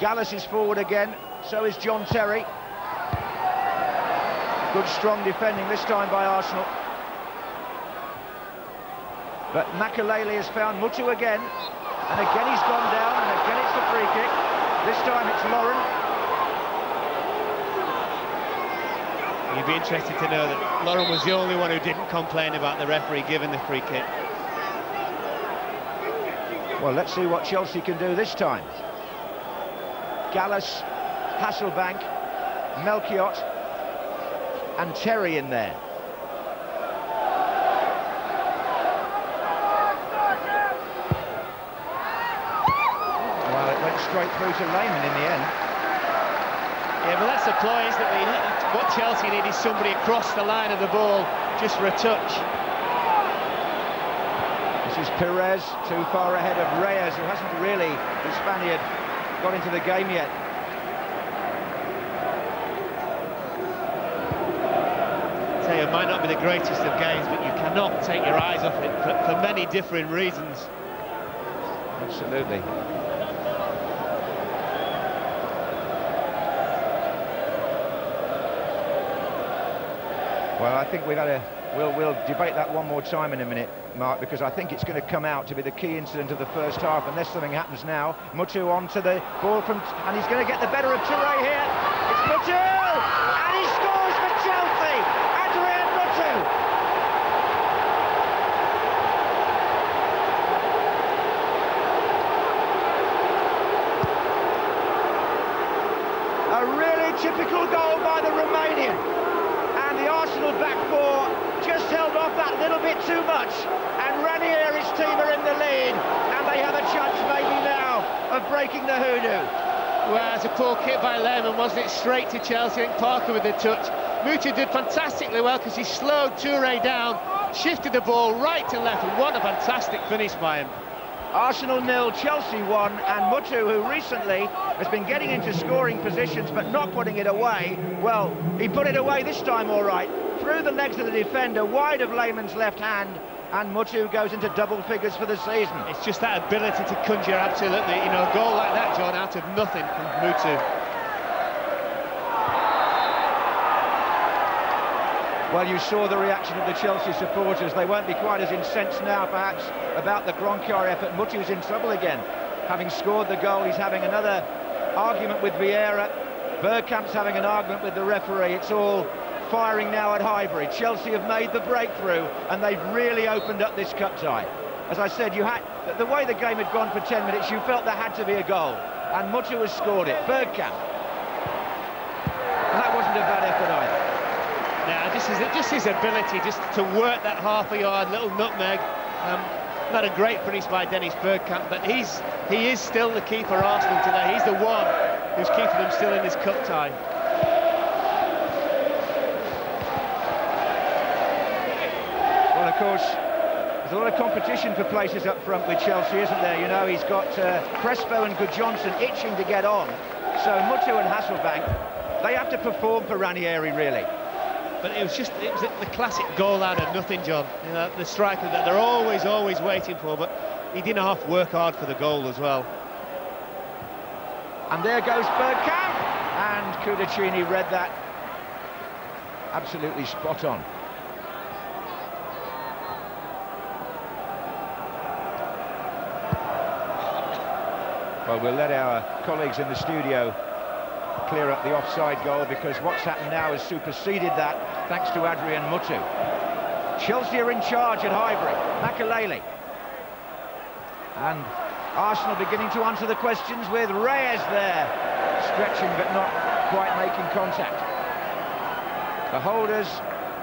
Gallas is forward again, so is John Terry. Good strong defending this time by Arsenal. But Makalele has found Mutu again, and again he's gone down, and again it's the free kick. This time it's Lauren. You'd be interested to know that Lauren was the only one who didn't complain about the referee giving the free kick. Well, let's see what Chelsea can do this time. Gallus, Hasselbank, Melchiot and Terry in there. Well, it went straight through to Lehmann in the end. Yeah, but that's the ploy, isn't it? What Chelsea need is somebody across the line of the ball just for a touch. This is Perez, too far ahead of Reyes, who hasn't really, the Spaniard, got into the game yet. I tell you, it might not be the greatest of games, but you cannot take your eyes off it for many different reasons. Absolutely. Well, I think we'll debate that one more time in a minute, Mark, because I think it's going to come out to be the key incident of the first half, unless something happens now. Mutu onto the ball and he's going to get the better of Touré here. It's Mutu, and he scores for Chelsea. Adrien Mutu. A really typical goal by the Romanian. The Arsenal back four just held off that little bit too much, and Ranieri's team are in the lead, and they have a chance maybe now of breaking the hoodoo. Well, it's a poor kick by Lehmann, wasn't it? Straight to Chelsea. I think Parker with the touch. Mutu did fantastically well because he slowed Touré down, shifted the ball right to left, and what a fantastic finish by him. Arsenal 0, Chelsea 1, and Mutu, who recently has been getting into scoring positions but not putting it away, well, he put it away this time all right, through the legs of the defender, wide of Lehmann's left hand, and Mutu goes into double figures for the season. It's just that ability to conjure absolutely, a goal like that, John, out of nothing from Mutu. Well, you saw the reaction of the Chelsea supporters. They won't be quite as incensed now, perhaps, about the Gronkiar effort. Mutu's in trouble again. Having scored the goal, he's having another argument with Vieira. Bergkamp's having an argument with the referee. It's all firing now at Highbury. Chelsea have made the breakthrough, and they've really opened up this cup tie. As I said, the way the game had gone for 10 minutes, you felt there had to be a goal. And Mutu has scored it. Bergkamp. And that wasn't a bad effort either. Now, just his ability just to work that half a yard, little nutmeg. Not a great finish by Dennis Bergkamp, but he is still the key for Arsenal today. He's the one who's keeping them still in this cup tie. Well, of course, there's a lot of competition for places up front with Chelsea, isn't there? You know, he's got Crespo and Gudjohnsen itching to get on. So Mutu and Hasselbank, they have to perform for Ranieri, really. But it was the classic goal out of nothing, John. The striker that they're always waiting for, but he didn't have to work hard for the goal as well. And there goes Bergkamp, and Cudicini read that absolutely spot on. Well, we'll let our colleagues in the studio clear up the offside goal, because what's happened now has superseded that, thanks to Adrien Mutu. Chelsea are in charge at Highbury. Makalele. And Arsenal beginning to answer the questions with Reyes there, stretching but not quite making contact. The holders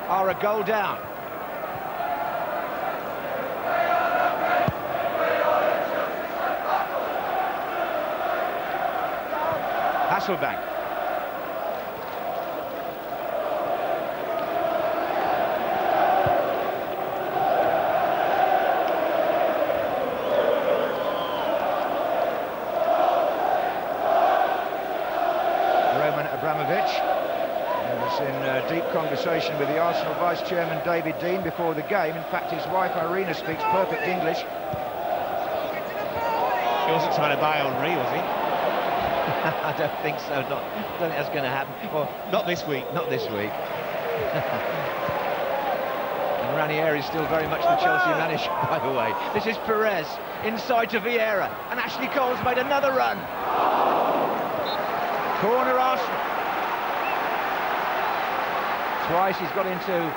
are a goal down. Hasselbank. In deep conversation with the Arsenal Vice Chairman David Dean before the game. In fact, his wife Irina speaks perfect English. He wasn't trying to buy Henry, was he? I don't think so. I don't think that's going to happen. Well, not this week. Not this week. And Ranieri is still very much the Chelsea manager, by the way. This is Perez, inside to Vieira, and Ashley Cole's made another run. Corner Arsenal. Twice he's got into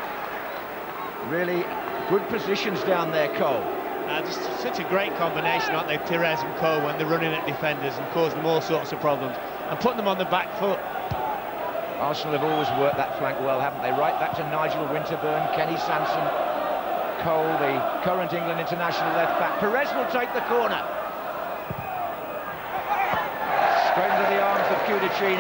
really good positions down there, Cole. Just such a great combination, aren't they, Perez and Cole, when they're running at defenders and causing them all sorts of problems and putting them on the back foot. Arsenal have always worked that flank well, haven't they? Right back to Nigel Winterburn, Kenny Sansom, Cole, the current England international left back. Perez will take the corner. Straight into the arms of Punditry,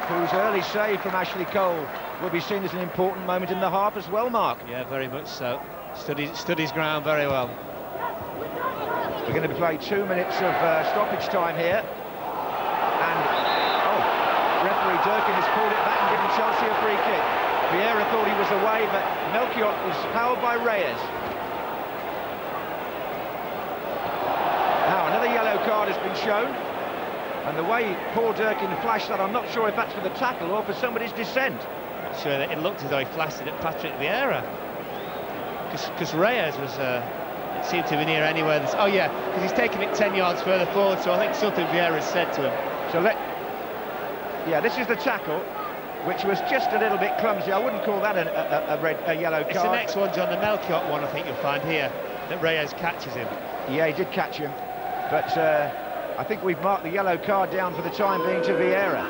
whose early save from Ashley Cole will be seen as an important moment in the half as well, Mark. Yeah, very much so. Studies ground very well. We're going to play 2 minutes of stoppage time here. And, referee Durkin has pulled it back and given Chelsea a free kick. Vieira thought he was away, but Melchiot was fouled by Reyes. Now, another yellow card has been shown. And the way Paul Durkin flashed that, I'm not sure if that's for the tackle or for somebody's descent. Not sure that it looked as though he flashed it at Patrick Vieira. Because Reyes was... it seemed to be near anywhere. Oh yeah, because he's taken it 10 yards further forward, so I think something Vieira said to him. So yeah, this is the tackle, which was just a little bit clumsy. I wouldn't call that a yellow card. It's the next one, John, the Melchiot one, I think you'll find here, that Reyes catches him. Yeah, he did catch him, but I think we've marked the yellow card down for the time being to Vieira.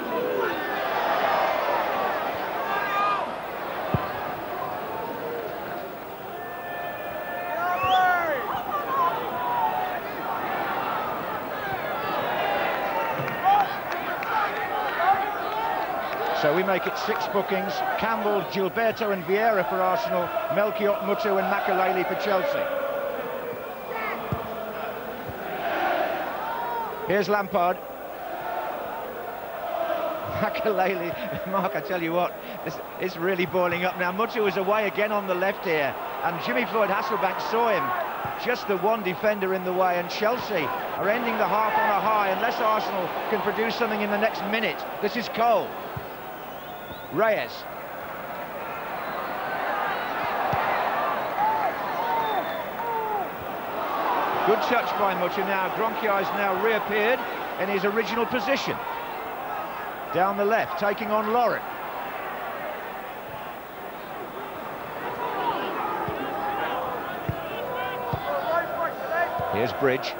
So we make it 6 bookings: Campbell, Gilberto and Vieira for Arsenal, Melchiot, Mutu and Makelele for Chelsea. Here's Lampard. Makelele, Mark, I tell you what, it's really boiling up now. Mutu is away again on the left here, and Jimmy Floyd Hasselbank saw him. Just the one defender in the way, and Chelsea are ending the half on a high unless Arsenal can produce something in the next minute. This is Cole. Reyes. Good touch by Mutu now. Gronkia has now reappeared in his original position. Down the left, taking on Lauren. Here's Bridge.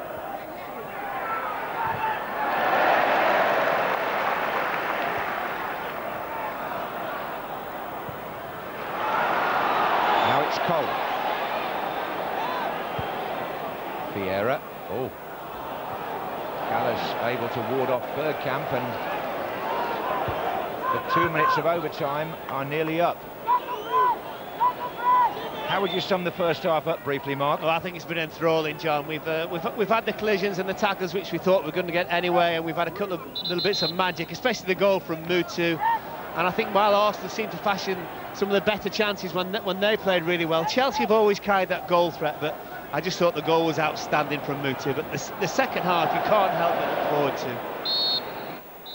Cole. Vieira. Oh. Gallus able to ward off Bergkamp, and the 2 minutes of overtime are nearly up. How would you sum the first half up briefly, Mark? Well, I think it's been enthralling, John. We've had the collisions and the tackles which we thought we were going to get anyway, and we've had a couple of little bits of magic, especially the goal from Mutu. And I think while Arsenal seemed to fashion some of the better chances when they played really well, Chelsea have always carried that goal threat, but I just thought the goal was outstanding from Mutu. But the second half, you can't help but look forward to.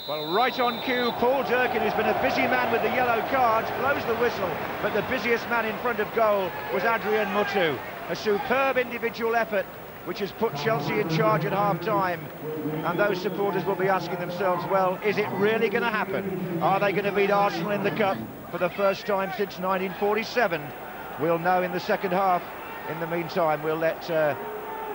Well, right on cue, Paul Durkin, who's been a busy man with the yellow cards, blows the whistle, but the busiest man in front of goal was Adrian Mutu. A superb individual effort, which has put Chelsea in charge at half-time. And those supporters will be asking themselves, well, is it really going to happen? Are they going to beat Arsenal in the Cup for the first time since 1947? We'll know in the second half. In the meantime, we'll let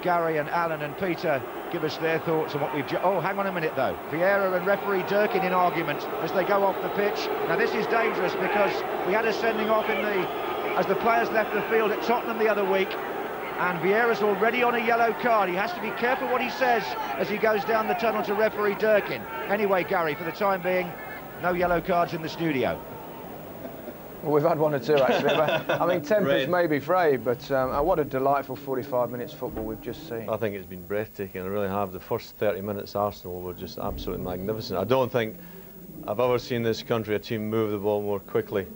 Gary and Alan and Peter give us their thoughts on what we've... Oh, hang on a minute, though. Vieira and referee Durkin in argument as they go off the pitch. Now, this is dangerous because we had a sending off as the players left the field at Tottenham the other week. And Vieira's already on a yellow card. He has to be careful what he says as he goes down the tunnel to referee Durkin. Anyway, Gary, for the time being, no yellow cards in the studio. Well, we've had 1 or 2 actually. But, I mean, tempers may be frayed, but what a delightful 45 minutes football we've just seen. I think it's been breathtaking. I really have. The first 30 minutes Arsenal were just absolutely magnificent. I don't think I've ever seen this country a team move the ball more quickly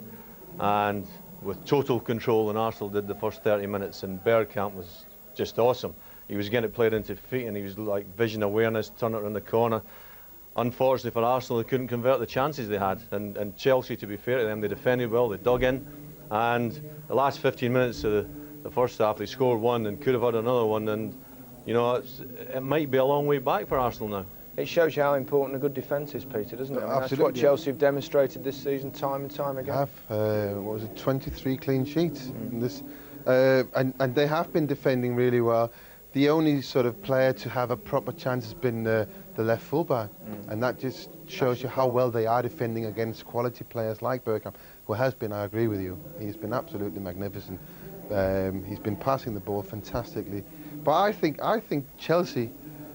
and with total control than Arsenal did the first 30 minutes, and Bergkamp was just awesome. He was getting it played into feet, and he was like vision awareness, turn it around the corner. Unfortunately for Arsenal, they couldn't convert the chances they had, and Chelsea, to be fair to them, they defended well, they dug in, and the last 15 minutes of the first half. They scored one and could have had another one, and you know, it might be a long way back for Arsenal now. It shows you how important a good defence is, Peter, doesn't it? I mean, that's what Absolutely. Chelsea have demonstrated this season time and time again. What was it, 23 clean sheets in this, and they have been defending really well. The only sort of player to have a proper chance has been the left fullback, and that just shows you how well they are defending against quality players like Bergkamp, who has been, I agree with you, he's been absolutely magnificent. He's been passing the ball fantastically. But I think Chelsea,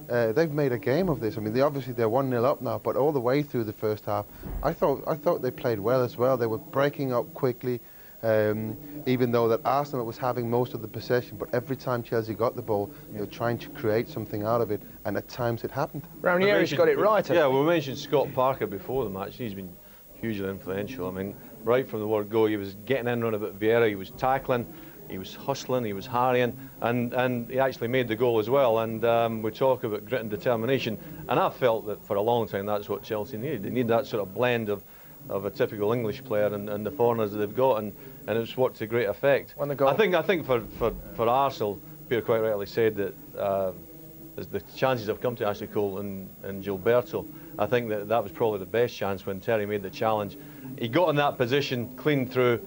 they've made a game of this. I mean, they're 1-0 up now, but all the way through the first half, I thought they played well as well. They were breaking up quickly, even though that Arsenal was having most of the possession. But every time Chelsea got the ball, they were trying to create something out of it, and at times it happened. Ranieri's got it right. Yeah, we mentioned Scott Parker before the match. He's been hugely influential. I mean, right from the word go, he was getting in run about Vieira, he was tackling, he was hustling, he was harrying, and he actually made the goal as well. And we talk about grit and determination, and I felt that for a long time that's what Chelsea needed. They need that sort of blend of a typical English player and the foreigners that they've got, and it's worked to great effect. I think for Arsenal, Peter quite rightly said that as the chances have come to Ashley Cole and Gilberto, I think that was probably the best chance when Terry made the challenge. He got in that position, clean through.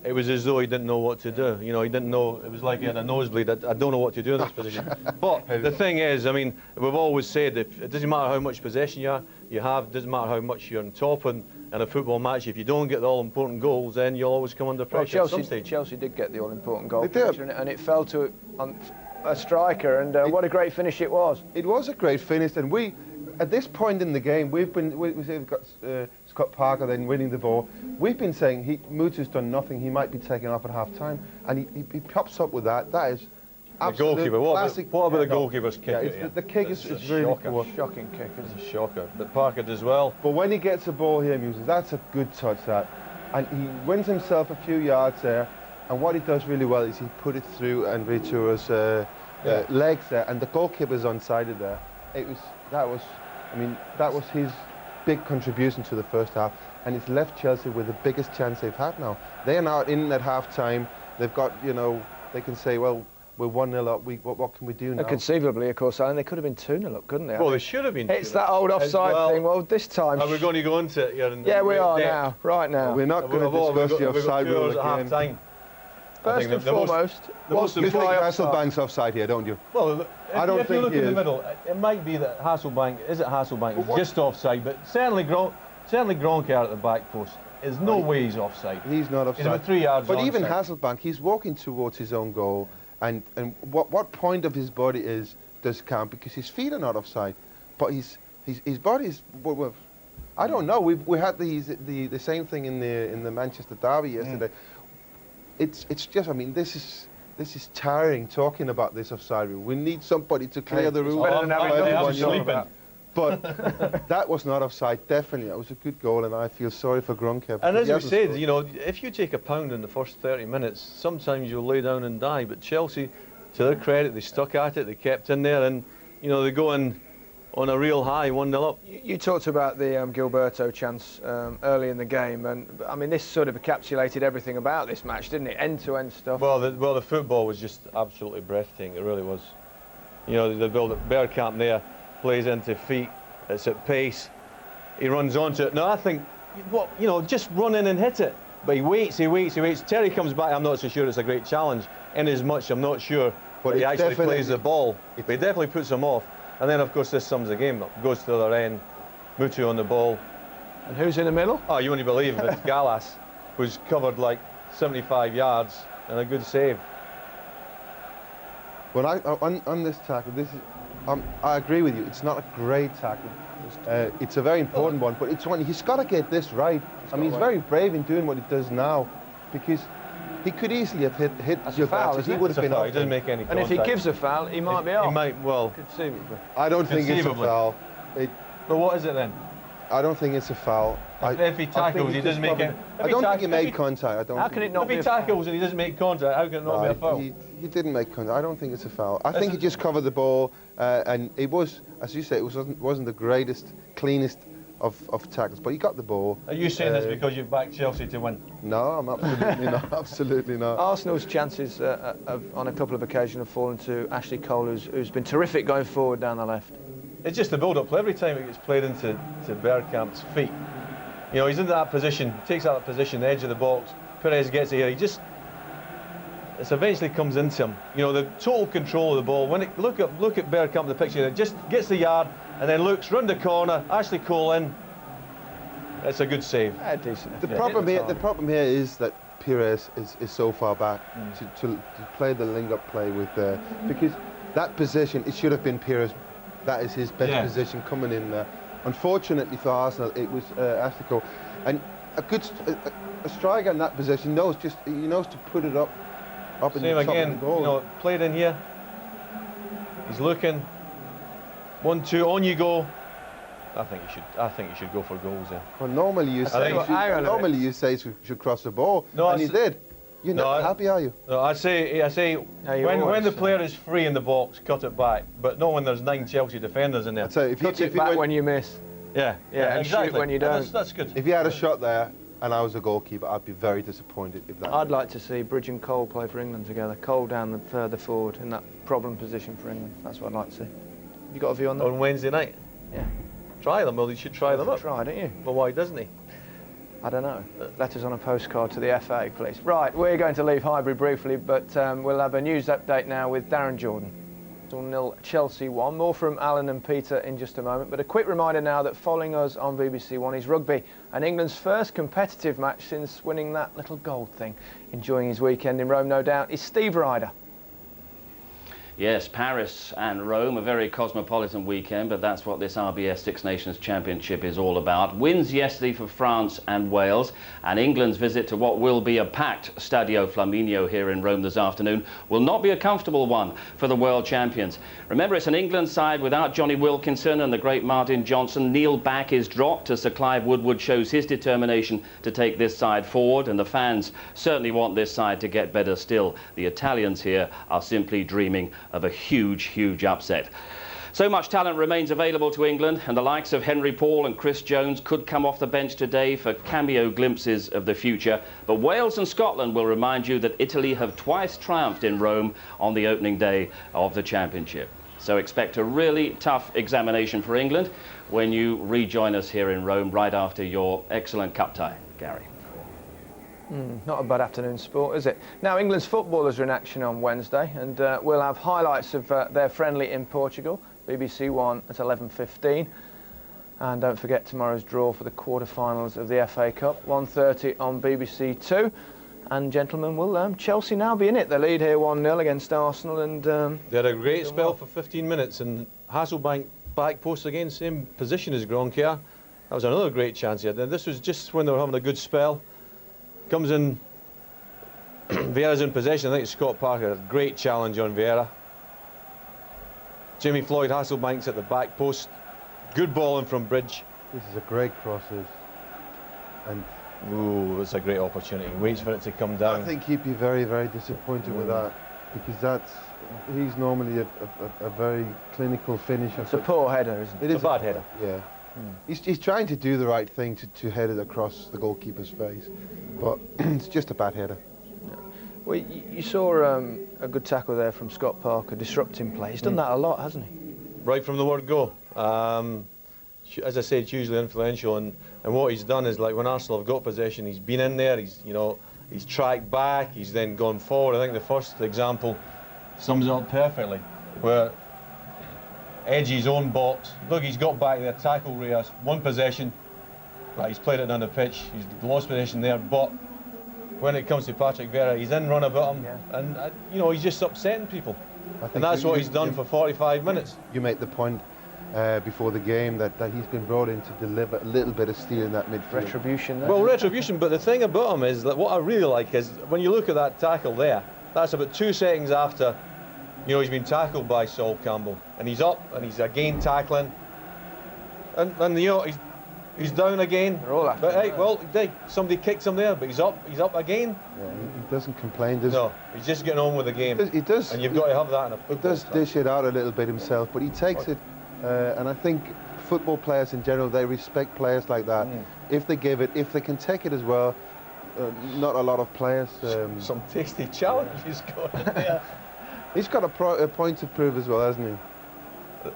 It was as though he didn't know what to do. You know, he didn't know. It was like he had a nosebleed. I don't know what to do in this position. But the thing is, I mean, we've always said that it doesn't matter how much possession you have, it doesn't matter how much you're on top in a football match. If you don't get the all-important goals, then you'll always come under pressure at some stage. Chelsea did get the all-important goal, and it fell to a striker, and what a great finish it was. It was a great finish, and we, at this point in the game, we've got Scott Parker then winning the ball. We've been saying Mutu's done nothing. He might be taken off at half-time, and he pops up with that. That is absolute classic. What about the goalkeeper's kick? Yeah, the kick is really poor. Shocking kick. It's a shocker. But Parker does well. But when he gets the ball here, Mutu, that's a good touch, that, and he wins himself a few yards there. And what he does really well is he put it through and Ritura's legs there, and the goalkeeper's onside there. That was his big contribution to the first half, and it's left Chelsea with the biggest chance they've had now. They are now in at half-time. They've got, you know, they can say, well, we're 1-0 up. What can we do now? Conceivably, of course, Alan, they could have been 2-0 up, couldn't they? Well, they should have been. It's that old offside thing. Well, this time. Are we going to go into it here? Yeah, we are now. Right now. We're not going to discuss the offside rule again. First and foremost, you think Hasselbank's offside here, don't you? Well, I don't if think you look he in the is. middle, it might be that Hasselbank is just offside, but certainly Gronk out at the back post. There's no way he's offside. He's not offside. He's about 3 yards But onside. even Hasselbank, he's walking towards his own goal, and what point of his body does count, because his feet are not offside, but his body is. I don't know. We had the same thing in the Manchester derby yesterday. It's just, I mean, this is tiring talking about this offside rule. We need somebody to clear the rule. better than having sleeping. But that was not offside, definitely. That was a good goal, and I feel sorry for Gronk. And as we said, you know, if you take a pound in the first 30 minutes, sometimes you'll lay down and die. But Chelsea, to their credit, they stuck at it, they kept in there, and, you know, they go in on a real high, 1-0 up. You talked about the Gilberto chance early in the game, and I mean, this sort of encapsulated everything about this match, didn't it? End-to-end stuff. Well, the football was just absolutely breathtaking. It really was. You know, the build-up, Bergkamp there plays into feet. It's at pace. He runs onto it. Now I think, you know, just run in and hit it. But he waits. Terry comes back. I'm not so sure it's a great challenge. In as much, I'm not sure. But he actually plays the ball. But he definitely puts him off. And then, of course, this sums the game up. Goes to the other end, Mutu on the ball. And who's in the middle? Oh, you wouldn't believe it. It's Gallas, who's covered like 75 yards and a good save. Well, on this tackle, I agree with you. It's not a great tackle. It's a very important one, but it's one he's got to get this right. I mean, he's very brave in doing what he does now, because he could easily have hit Gilberto. He would have been off. He doesn't make any contact. And if he gives a foul, he might be off. He might, well. Conceivably. I don't think it's a foul. But what is it then? I don't think it's a foul. If he tackles, he doesn't make it. I don't think he made contact. How can it not be? If he tackles and he doesn't make contact, how can it not be a foul? He didn't make contact. I don't think it's a foul. I think he just covered the ball, and it was, as you say, it wasn't the greatest, cleanest of tackles, but he got the ball. Are you saying this because you've backed Chelsea to win? No, I'm absolutely not. Absolutely not. Arsenal's chances on a couple of occasions have fallen to Ashley Cole, who's been terrific going forward down the left. It's just the build-up play. Every time it gets played into Bergkamp's feet, you know, he's in that position, takes out that position, the edge of the box. Perez gets it here. It eventually comes into him. You know, the total control of the ball. Look at Bergkamp, the picture. It just gets the yard and then looks round the corner. Ashley Cole in. It's a good save. Decent. The problem here is that Perez is so far back to play the link-up play with because that position, it should have been Perez. That is his best position coming in there. Unfortunately for Arsenal, it was Ashley Cole, and a striker in that position he knows to put it up in the top again, of the goal. you know, played in here. He's looking. 1-2, on you go. I think you should go for goals there. Well, normally you say you should cross the ball, and he did. You're not happy, are you? No, I say when the player is free in the box, cut it back. But not when there's 9 Chelsea defenders in there. So if Cut it back when you miss. Yeah, and exactly. shoot when you don't. That's good. If you had a shot there and I was a goalkeeper, I'd be very disappointed if that. I'd like to see Bridge and Cole play for England together. Cole down the further forward in that problem position for England. That's what I'd like to see. You got a view on that? On Wednesday night? Yeah. Try them. Well, you should try them up. Try, don't you? Well, why doesn't he? I don't know. Letters on a postcard to the FA, please. Right, we're going to leave Highbury briefly, but we'll have a news update now with Darren Jordan. 0 Chelsea 1. More from Alan and Peter in just a moment, but a quick reminder now that following us on BBC One is rugby, and England's first competitive match since winning that little gold thing. Enjoying his weekend in Rome, no doubt, is Steve Ryder. Yes, Paris and Rome, a very cosmopolitan weekend, but that's what this RBS Six Nations Championship is all about. Wins yesterday for France and Wales, and England's visit to what will be a packed Stadio Flaminio here in Rome this afternoon will not be a comfortable one for the world champions. Remember, it's an England side without Johnny Wilkinson and the great Martin Johnson. Neil Back is dropped as Sir Clive Woodward shows his determination to take this side forward, and the fans certainly want this side to get better still. The Italians here are simply dreaming of a huge upset. So much talent remains available to England, and the likes of Henry Paul and Chris Jones could come off the bench today for cameo glimpses of the future. But Wales and Scotland will remind you that Italy have twice triumphed in Rome on the opening day of the championship. So expect a really tough examination for England when you rejoin us here in Rome right after your excellent cup tie, Gary. Not a bad afternoon sport, is it? Now, England's footballers are in action on Wednesday, and we'll have highlights of their friendly in Portugal, BBC One at 11:15. And don't forget tomorrow's draw for the quarter-finals of the FA Cup, 1:30 on BBC Two. And, gentlemen, will Chelsea now be in it? They lead here 1-0 against Arsenal, and they had a great spell for 15 minutes, and Hasselbank back post again, same position as Gronkier. That was another great chance here. This was just when they were having a good spell. Comes in, Vieira's in possession. I think it's Scott Parker, a great challenge on Vieira. Jamie Floyd Hasselbank's at the back post. Good ball in from Bridge. This is a great crosses, and ooh, it's a great opportunity. Waits for it to come down. I think he'd be very disappointed with that, because he's normally a very clinical finisher. It's a poor header, isn't it? It's a bad header. Yeah. He's trying to do the right thing to head it across the goalkeeper's face, but it's just a bad header. Well, you saw a good tackle there from Scott Parker, disrupting play. He's done that a lot, hasn't he? Right from the word go. As I said, it's hugely influential, and what he's done is, like, when Arsenal have got possession, he's been in there, he's tracked back, he's then gone forward. I think the first example sums it up perfectly, where Edgy's own box. Look, he's got back there, tackle Reyes, one possession. Right, he's played it down the pitch, he's lost possession there, but when it comes to Patrick Vieira, he's in run about him, and he's just upsetting people. And that's what he's done for 45 minutes. You make the point before the game that he's been brought in to deliver a little bit of steel in that midfield. Retribution there. Well, retribution, but the thing about him is that what I really like is when you look at that tackle there, that's about 2 seconds after he's been tackled by Sol Campbell, and he's up and he's again tackling, and he's down again. They're all after but hey, well, somebody kicks him there, but he's up again. Yeah, he doesn't complain, does No, he's just getting on with the game. He does. And you've got to have that in a football. He does dish it out a little bit himself, but he takes it And I think football players in general, they respect players like that. If they give it, if they can take it as well, not a lot of players. Some tasty challenge he's got in there. He's got a point to prove as well, hasn't he?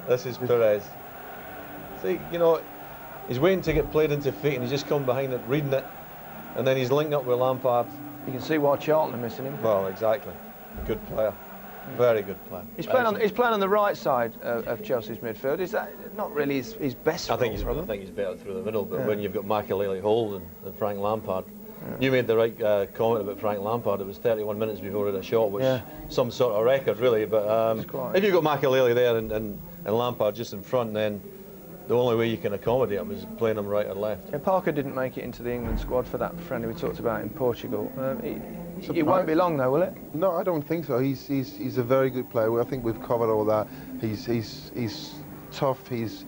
This is Perez. See, you know, he's waiting to get played into feet and he's just come behind it, reading it, and then he's linked up with Lampard. You can see why Charlton are missing him. Well, exactly. Good player. Very good player. He's playing on the right side of Chelsea's midfield. Is that not really his best I think role, he's better through the middle, but when you've got Makelele Hole and Frank Lampard, you made the right comment about Frank Lampard. It was 31 minutes before he had a shot, which some sort of record really. But if you've got Makelele there and Lampard just in front, then the only way you can accommodate him is playing him right or left. Yeah, Parker didn't make it into the England squad for that friendly we talked about in Portugal. It won't be long though, will it? No, I don't think so. He's a very good player. I think we've covered all that. He's tough. He's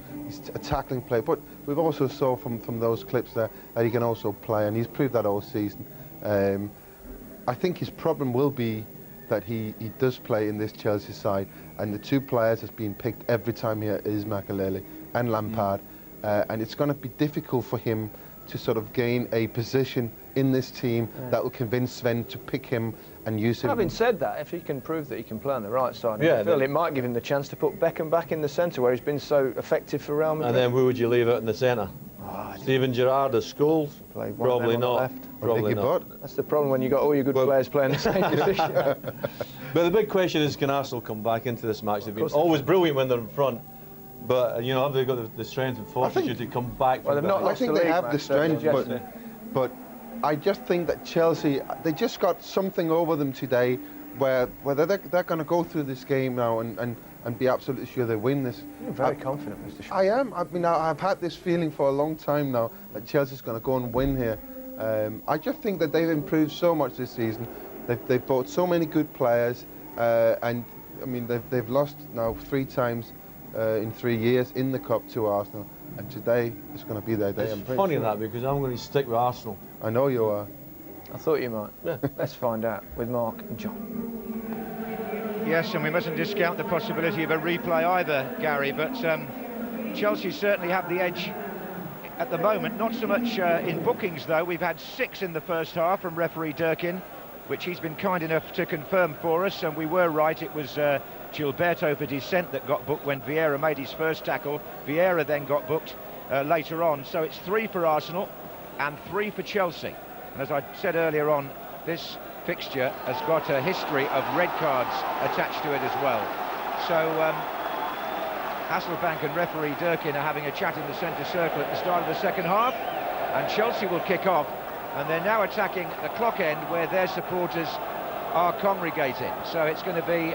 a tackling player. But we've also saw from those clips there that he can also play, and he's proved that all season. I think his problem will be that he does play in this Chelsea side, and the two players that's been picked every time here is Makelele and Lampard, and it's going to be difficult for him to sort of gain a position in this team that will convince Sven to pick him and use him. Having said that, if he can prove that he can play on the right side, Yeah, I feel it might give him the chance to put Beckham back in the centre where he's been so effective for Real Madrid. And then who would you leave out in the centre? Steven Gerrard as Scholes? Probably not. Probably not. That's the problem when you've got all your good players playing the same position. But the big question is, can Arsenal come back into this match? They've been always brilliant when they're in front, but you know, have they got the strength and fortitude to come back? Well, they've not lost I think the they league have match, the strength, so but I just think that Chelsea, they just got something over them today where they're going to go through this game now and be absolutely sure they win this. You're very confident, Mr. Shaw. I am. I mean, I've had this feeling for a long time now that Chelsea's going to go and win here. I just think that they've improved so much this season. They've bought so many good players, and I mean they've lost now 3 times in 3 years in the cup to Arsenal, and today is going to be their day. It's funny that because I'm going to stick with Arsenal. I know you are. I thought you might. Let's find out with Mark and John. Yes, and we mustn't discount the possibility of a replay either, Gary, but Chelsea certainly have the edge at the moment. Not so much in bookings, though. We've had 6 in the first half from referee Durkin, which he's been kind enough to confirm for us, and we were right. It was Gilberto for dissent that got booked when Vieira made his first tackle. Vieira then got booked later on. So it's 3 for Arsenal and 3 for Chelsea. And as I said earlier on, this fixture has got a history of red cards attached to it as well. So Hasselbank and referee Durkin are having a chat in the centre circle at the start of the second half, and Chelsea will kick off, and they're now attacking the clock end where their supporters are congregating. So it's going to be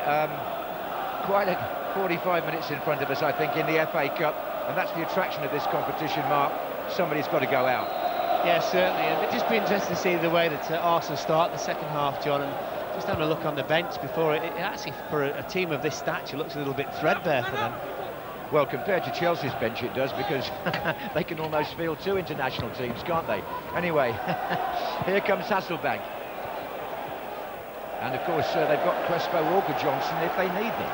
quite a 45 minutes in front of us, I think, in the FA Cup, and that's the attraction of this competition, Mark. Somebody's got to go out. Yeah, certainly, and it'd just be interesting to see the way that Arsenal start the second half, John, and just having a look on the bench before it actually, for a team of this stature, looks a little bit threadbare for them. Well, compared to Chelsea's bench it does, because they can almost field 2 international teams, can't they? Anyway, here comes Hasselbank. And of course they've got Crespo, Walker, Johnson if they need them.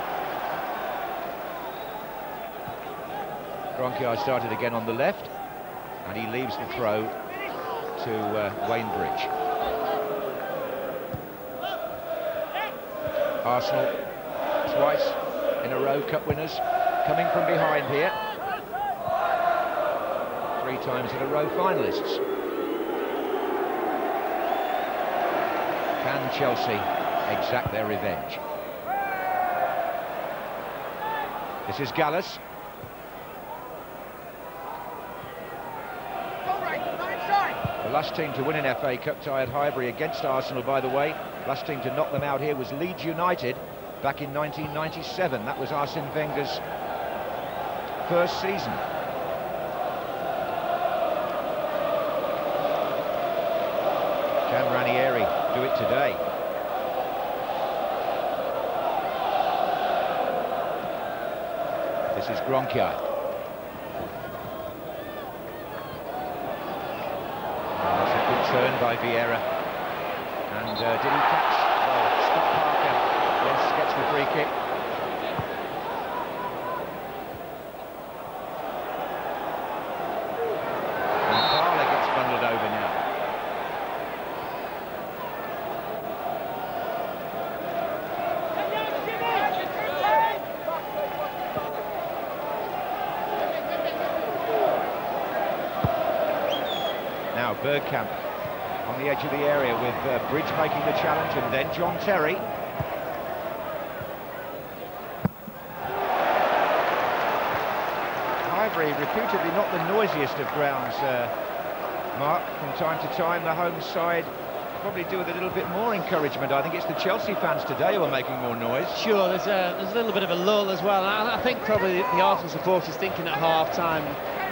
Kroenke started again on the left, and he leaves the throw to Wayne Bridge. Arsenal twice in a row cup winners, coming from behind here. 3 times in a row finalists. Can Chelsea exact their revenge? This is Gallas. The last team to win an FA Cup tie at Highbury against Arsenal, by the way. Last team to knock them out here was Leeds United back in 1997. That was Arsene Wenger's first season. Can Ranieri do it today? This is Kroenke. Turn by Vieira, and did he catch? Oh, Scott Parker, yes, gets the free kick. now. Bergkamp on the edge of the area with Bridge making the challenge, and then John Terry. Highbury, reputedly not the noisiest of grounds, Mark. From time to time, the home side probably do with a little bit more encouragement. I think it's the Chelsea fans today who are making more noise. Sure, there's a little bit of a lull as well. I think probably the Arsenal supporters thinking at half-time,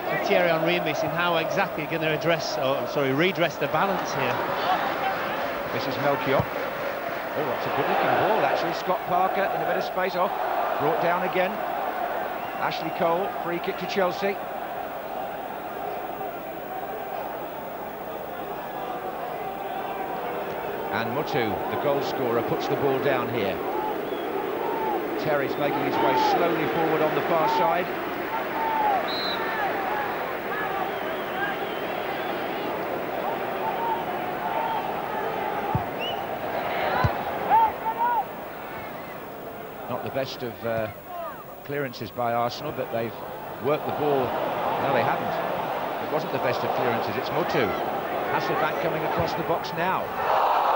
with Thierry Henry missing, how exactly going to redress the balance here. This is Melchior. Oh, that's a good-looking ball, actually. Scott Parker in a bit of space off. Brought down again. Ashley Cole, free kick to Chelsea. And Mutu, the goal scorer, puts the ball down here. Terry's making his way slowly forward on the far side. Not the best of clearances by Arsenal, but they've worked the ball. No, they haven't. It wasn't the best of clearances. It's Mutu. Hasselbank coming across the box now.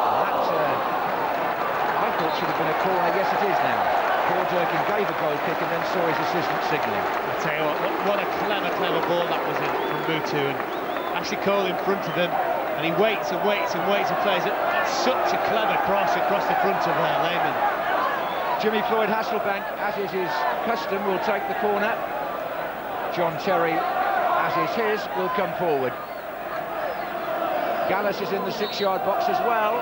That, I thought should have been a corner. Yes, it is now. Paul Durkin gave a goal kick and then saw his assistant signalling. I tell you what a clever ball that was in from Mutu, and Ashley Cole in front of him, and he waits and waits and waits and plays it. Such a clever cross across the front of Lehmann. Jimmy Floyd Hasselbank, as is his custom, will take the corner. John Terry, as is his, will come forward. Gallas is in the 6-yard box as well.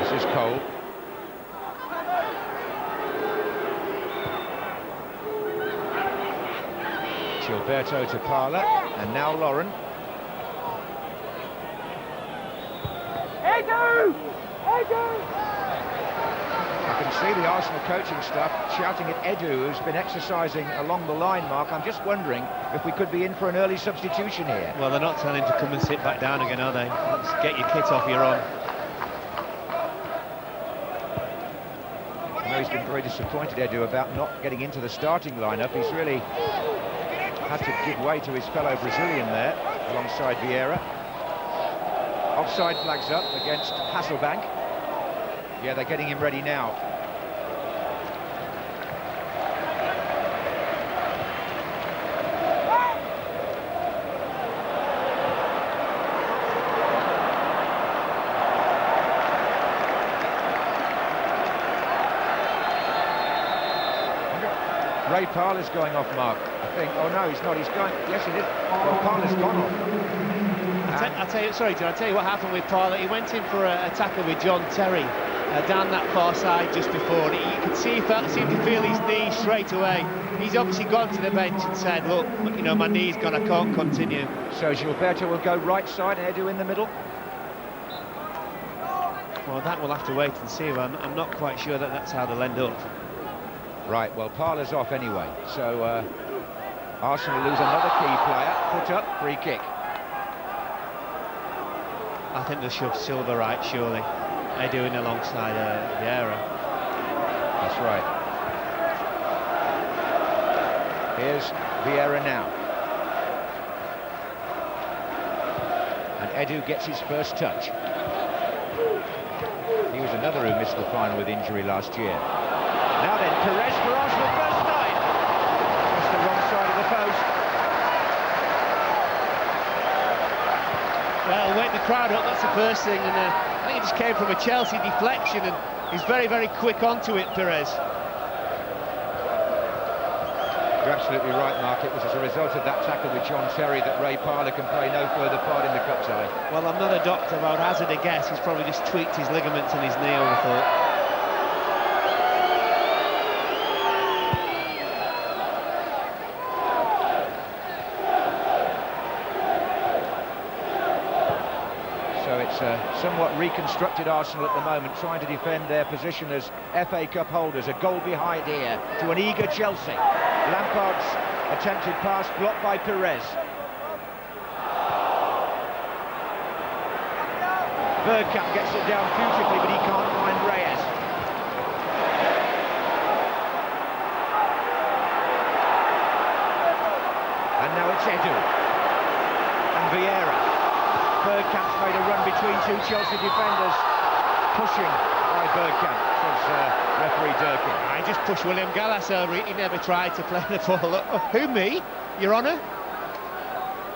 This is Cole. Gilberto to Parla, and now Lauren. I can see the Arsenal coaching staff shouting at Edu, who's been exercising along the line, Mark. I'm just wondering if we could be in for an early substitution here. Well, they're not telling him to come and sit back down again, are they? Let's get your kit off, you're on. I know he's been very disappointed, Edu, about not getting into the starting lineup. He's really had to give way to his fellow Brazilian there, alongside Vieira. Offside flags up against Hasselbank. Yeah, they're getting him ready now. Ray Parler's going off, Mark, I think. Oh no, he's not. He's going. Yes, he did. Well, Parler's gone off. Did I tell you what happened with Parler? He went in for a tackle with John Terry down that far side just before. You could see he seemed to feel his knee straight away. He's obviously gone to the bench and said, look, you know, my knee's gone, I can't continue. So Gilberto will go right side, Edu in the middle. Well, that we'll have to wait and see. I'm not quite sure that that's how they'll end up. Right, well, Parler's off anyway, so Arsenal lose another key player. Put up, free kick. I think they'll shove Silva right, surely. They're doing alongside Vieira. That's right. Here's Vieira now. And Edu gets his first touch. He was another who missed the final with injury last year. Now then, Perez for Arsenal first time. Just the wrong side of the post. Well, wake the crowd up, that's the first thing, and I think it just came from a Chelsea deflection, and he's very, very quick onto it, Perez. You're absolutely right, Mark. It was as a result of that tackle with John Terry that Ray Parler can play no further part in the cup tie. Well, I'm not a doctor, but I'd hazard a guess. He's probably just tweaked his ligaments in his knee, I would have thought. Somewhat reconstructed Arsenal at the moment, trying to defend their position as FA Cup holders. A goal behind here to an eager Chelsea. Lampard's attempted pass blocked by Perez. Bergkamp gets it down beautifully, but he can't find Reyes. Edu. And Vieira. Bergkamp's made a run between two Chelsea defenders. Pushing by Bergkamp, says referee Durkin. I just pushed William Gallas over. He never tried to play the ball. Oh, who, me? Your Honour?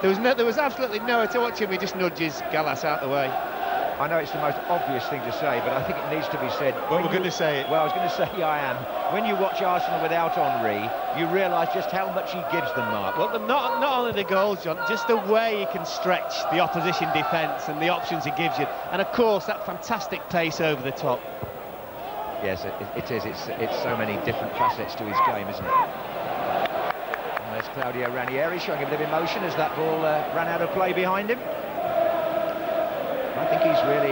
There was absolutely no to watch him. He just nudges Gallas out the way. I know it's the most obvious thing to say, but I think it needs to be said. Well, we're going to say it. Well, I was going to say I am. When you watch Arsenal without Henry, you realise just how much he gives them, Mark. Well, not only the goals, John, just the way he can stretch the opposition defence and the options he gives you. And, of course, that fantastic pace over the top. Yes, it is. It's so many different facets to his game, isn't it? And there's Claudio Ranieri showing a bit of emotion as that ball ran out of play behind him. I think he's really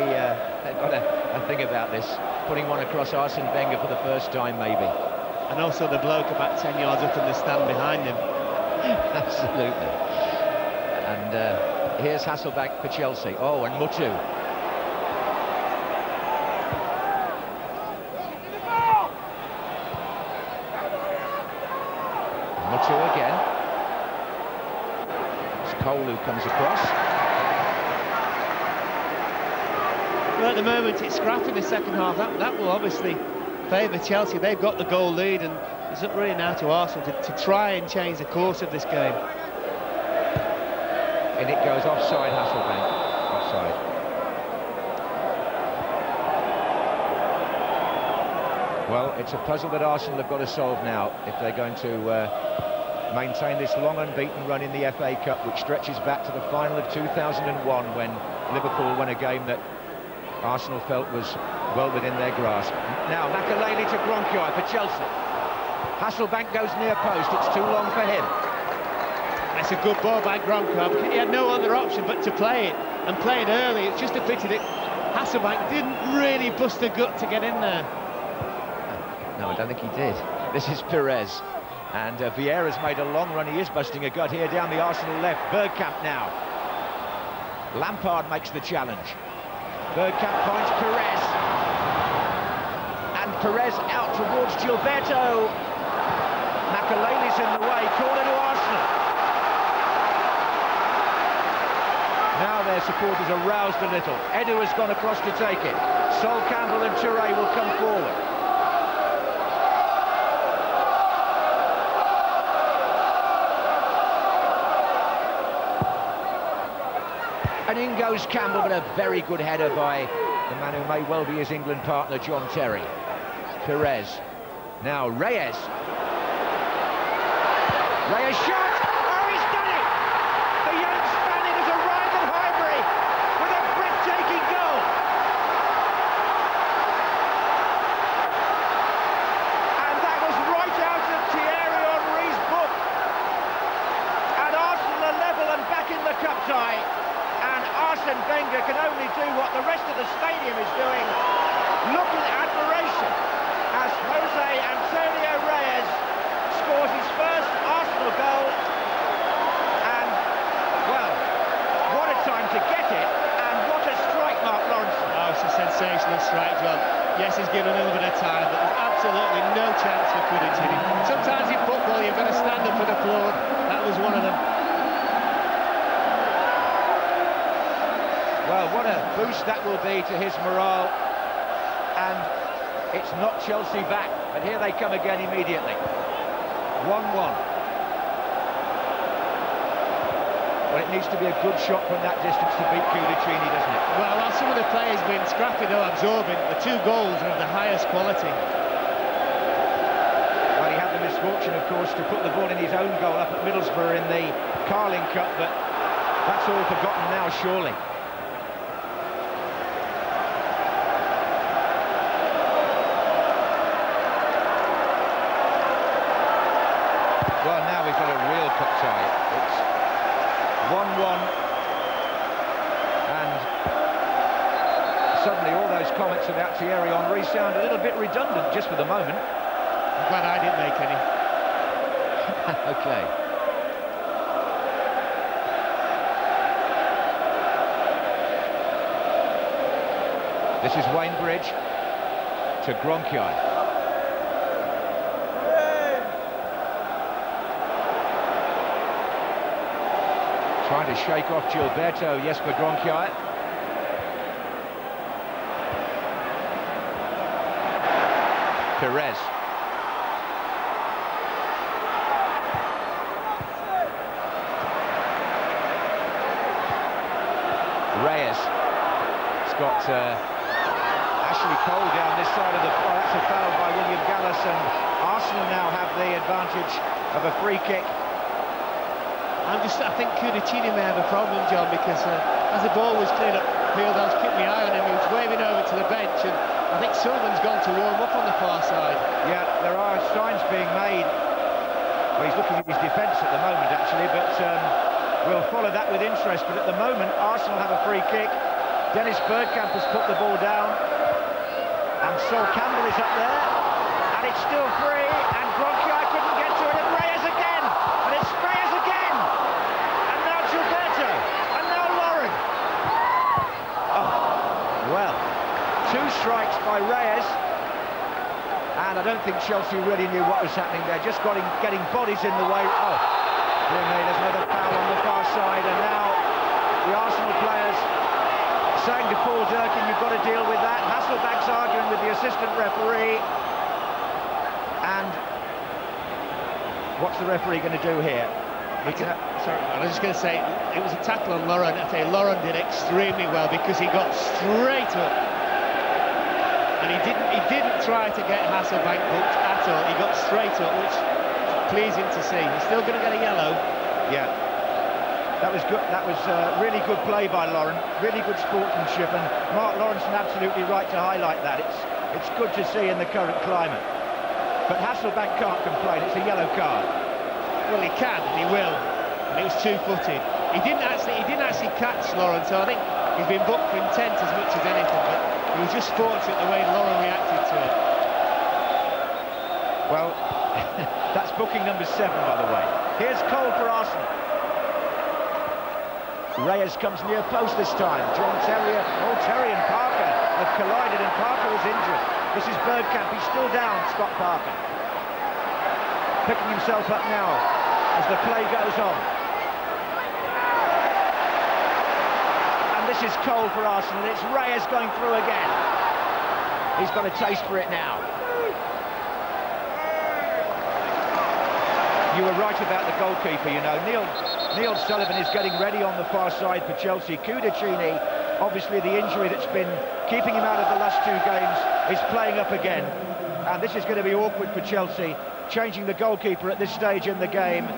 got a thing about this, putting one across Arsene Wenger for the first time, maybe. And also the bloke about 10 yards up in the stand behind him. Absolutely. And here's Hasselbank for Chelsea. Oh, and Mutu. Mutu again. It's Cole who comes across. Well, at the moment it's scrappy in the second half. That will obviously favour Chelsea. They've got the goal lead, and it's up really now to Arsenal to try and change the course of this game. And it goes offside, Hasselbank. Offside. Well, it's a puzzle that Arsenal have got to solve now if they're going to maintain this long unbeaten run in the FA Cup, which stretches back to the final of 2001 when Liverpool won a game that Arsenal felt was well within their grasp. Now Makelele to Gronkioi for Chelsea. Hasselbank goes near post. It's too long for him. That's a good ball by Gronkioi. He had no other option but to play it, and play it early. It's just a pity that Hasselbank didn't really bust the gut to get in there. No, I don't think he did. This is Perez. And Vieira's made a long run. He is busting a gut here down the Arsenal left. Bergkamp now. Lampard makes the challenge. Bergkamp finds Perez. And Perez out towards Gilberto. Makelele's in the way. Corner to Arsenal. Now their supporters are roused a little. Edu has gone across to take it. Sol Campbell and Touré will come forward. And in goes Campbell, but a very good header by the man who may well be his England partner, John Terry. Perez. Now Reyes. Reyes shot! Oh, he's done it! The young Spaniard has arrived at Highbury with a breathtaking goal. And that was right out of Thierry Henry's book. And Arsenal are level and back in the cup tie. And Arsene Wenger can only do what the rest of the stadium is doing. Look at admiration as Jose Antonio Reyes scores his first Arsenal goal. And, well, what a time to get it, and what a strike, Mark Lawrence. Oh, it's a sensational strike, John. Yes, he's given a little bit of time, but there's absolutely no chance for Quidditch in it. Sometimes in football you've got to stand up and applaud. That was one of them. Well, what a boost that will be to his morale. And it's not Chelsea back, but here they come again immediately. 1-1. Well, it needs to be a good shot from that distance to beat Punditry, doesn't it? Well, while some of the players have been scrappy though, absorbing, the two goals are of the highest quality. Well, he had the misfortune, of course, to put the ball in his own goal up at Middlesbrough in the Carling Cup, but that's all forgotten now, surely. Well, now we've got a real cup tie. It's 1-1, and suddenly all those comments about Thierry Henry sound a little bit redundant just for the moment. I'm glad I didn't make any. Okay. This is Wayne Bridge to Gronkioi. Trying to shake off Gilberto, Jesper Grønkjær. Perez. Reyes. It's got Ashley Cole down this side of the... Oh, that's a foul by William Gallas, and Arsenal now have the advantage of a free kick. I think Cudicini may have a problem, John, because as the ball was cleared up field, I was keeping my eye on him. He was waving over to the bench, and I think Sullivan's gone to warm up on the far side. Yeah, there are signs being made. Well, he's looking at his defence at the moment, actually, but we'll follow that with interest. But at the moment, Arsenal have a free kick. Dennis Bergkamp has put the ball down, and Sol Campbell is up there, and it's still free, and Grønkjær couldn't get to it, and Reyes again, and it's Reyes again, and now Gilberto, and now Lauren. Oh, well, 2 strikes by Reyes, and I don't think Chelsea really knew what was happening there, just getting bodies in the way. Oh, there's another foul on the far side, and now the Arsenal players saying to Paul Durkin, you've got to deal with that. Hasselbank's arguing with the assistant referee. And what's the referee going to do here? Sorry, I was just going to say, it was a tackle on Lauren. I tell you, Lauren did extremely well because he got straight up. And he didn't try to get Hasselbank hooked at all. He got straight up, which is pleasing to see. He's still going to get a yellow. Yeah. That was good. That was really good play by Lauren. Really good sportsmanship, and Mark Lawrenson absolutely right to highlight that. It's good to see in the current climate. But Hasselbank can't complain. It's a yellow card. Well, he can, and he will. And it was 2-footed. He didn't actually catch Lauren, so I think he's been booked for intent as much as anything. But he was just fortunate the way Lauren reacted to it. Well, that's booking number 7, by the way. Here's Cole for Arsenal. Reyes comes near post this time. John Terry and Parker have collided, and Parker is injured. This is Bergkamp. He's still down, Scott Parker. Picking himself up now as the play goes on. And this is Cole for Arsenal. It's Reyes going through again. He's got a taste for it now. You were right about the goalkeeper, you know. Neil Sullivan is getting ready on the far side for Chelsea. Cudicini, obviously the injury that's been keeping him out of the last 2 games, is playing up again. And this is going to be awkward for Chelsea, changing the goalkeeper at this stage in the game.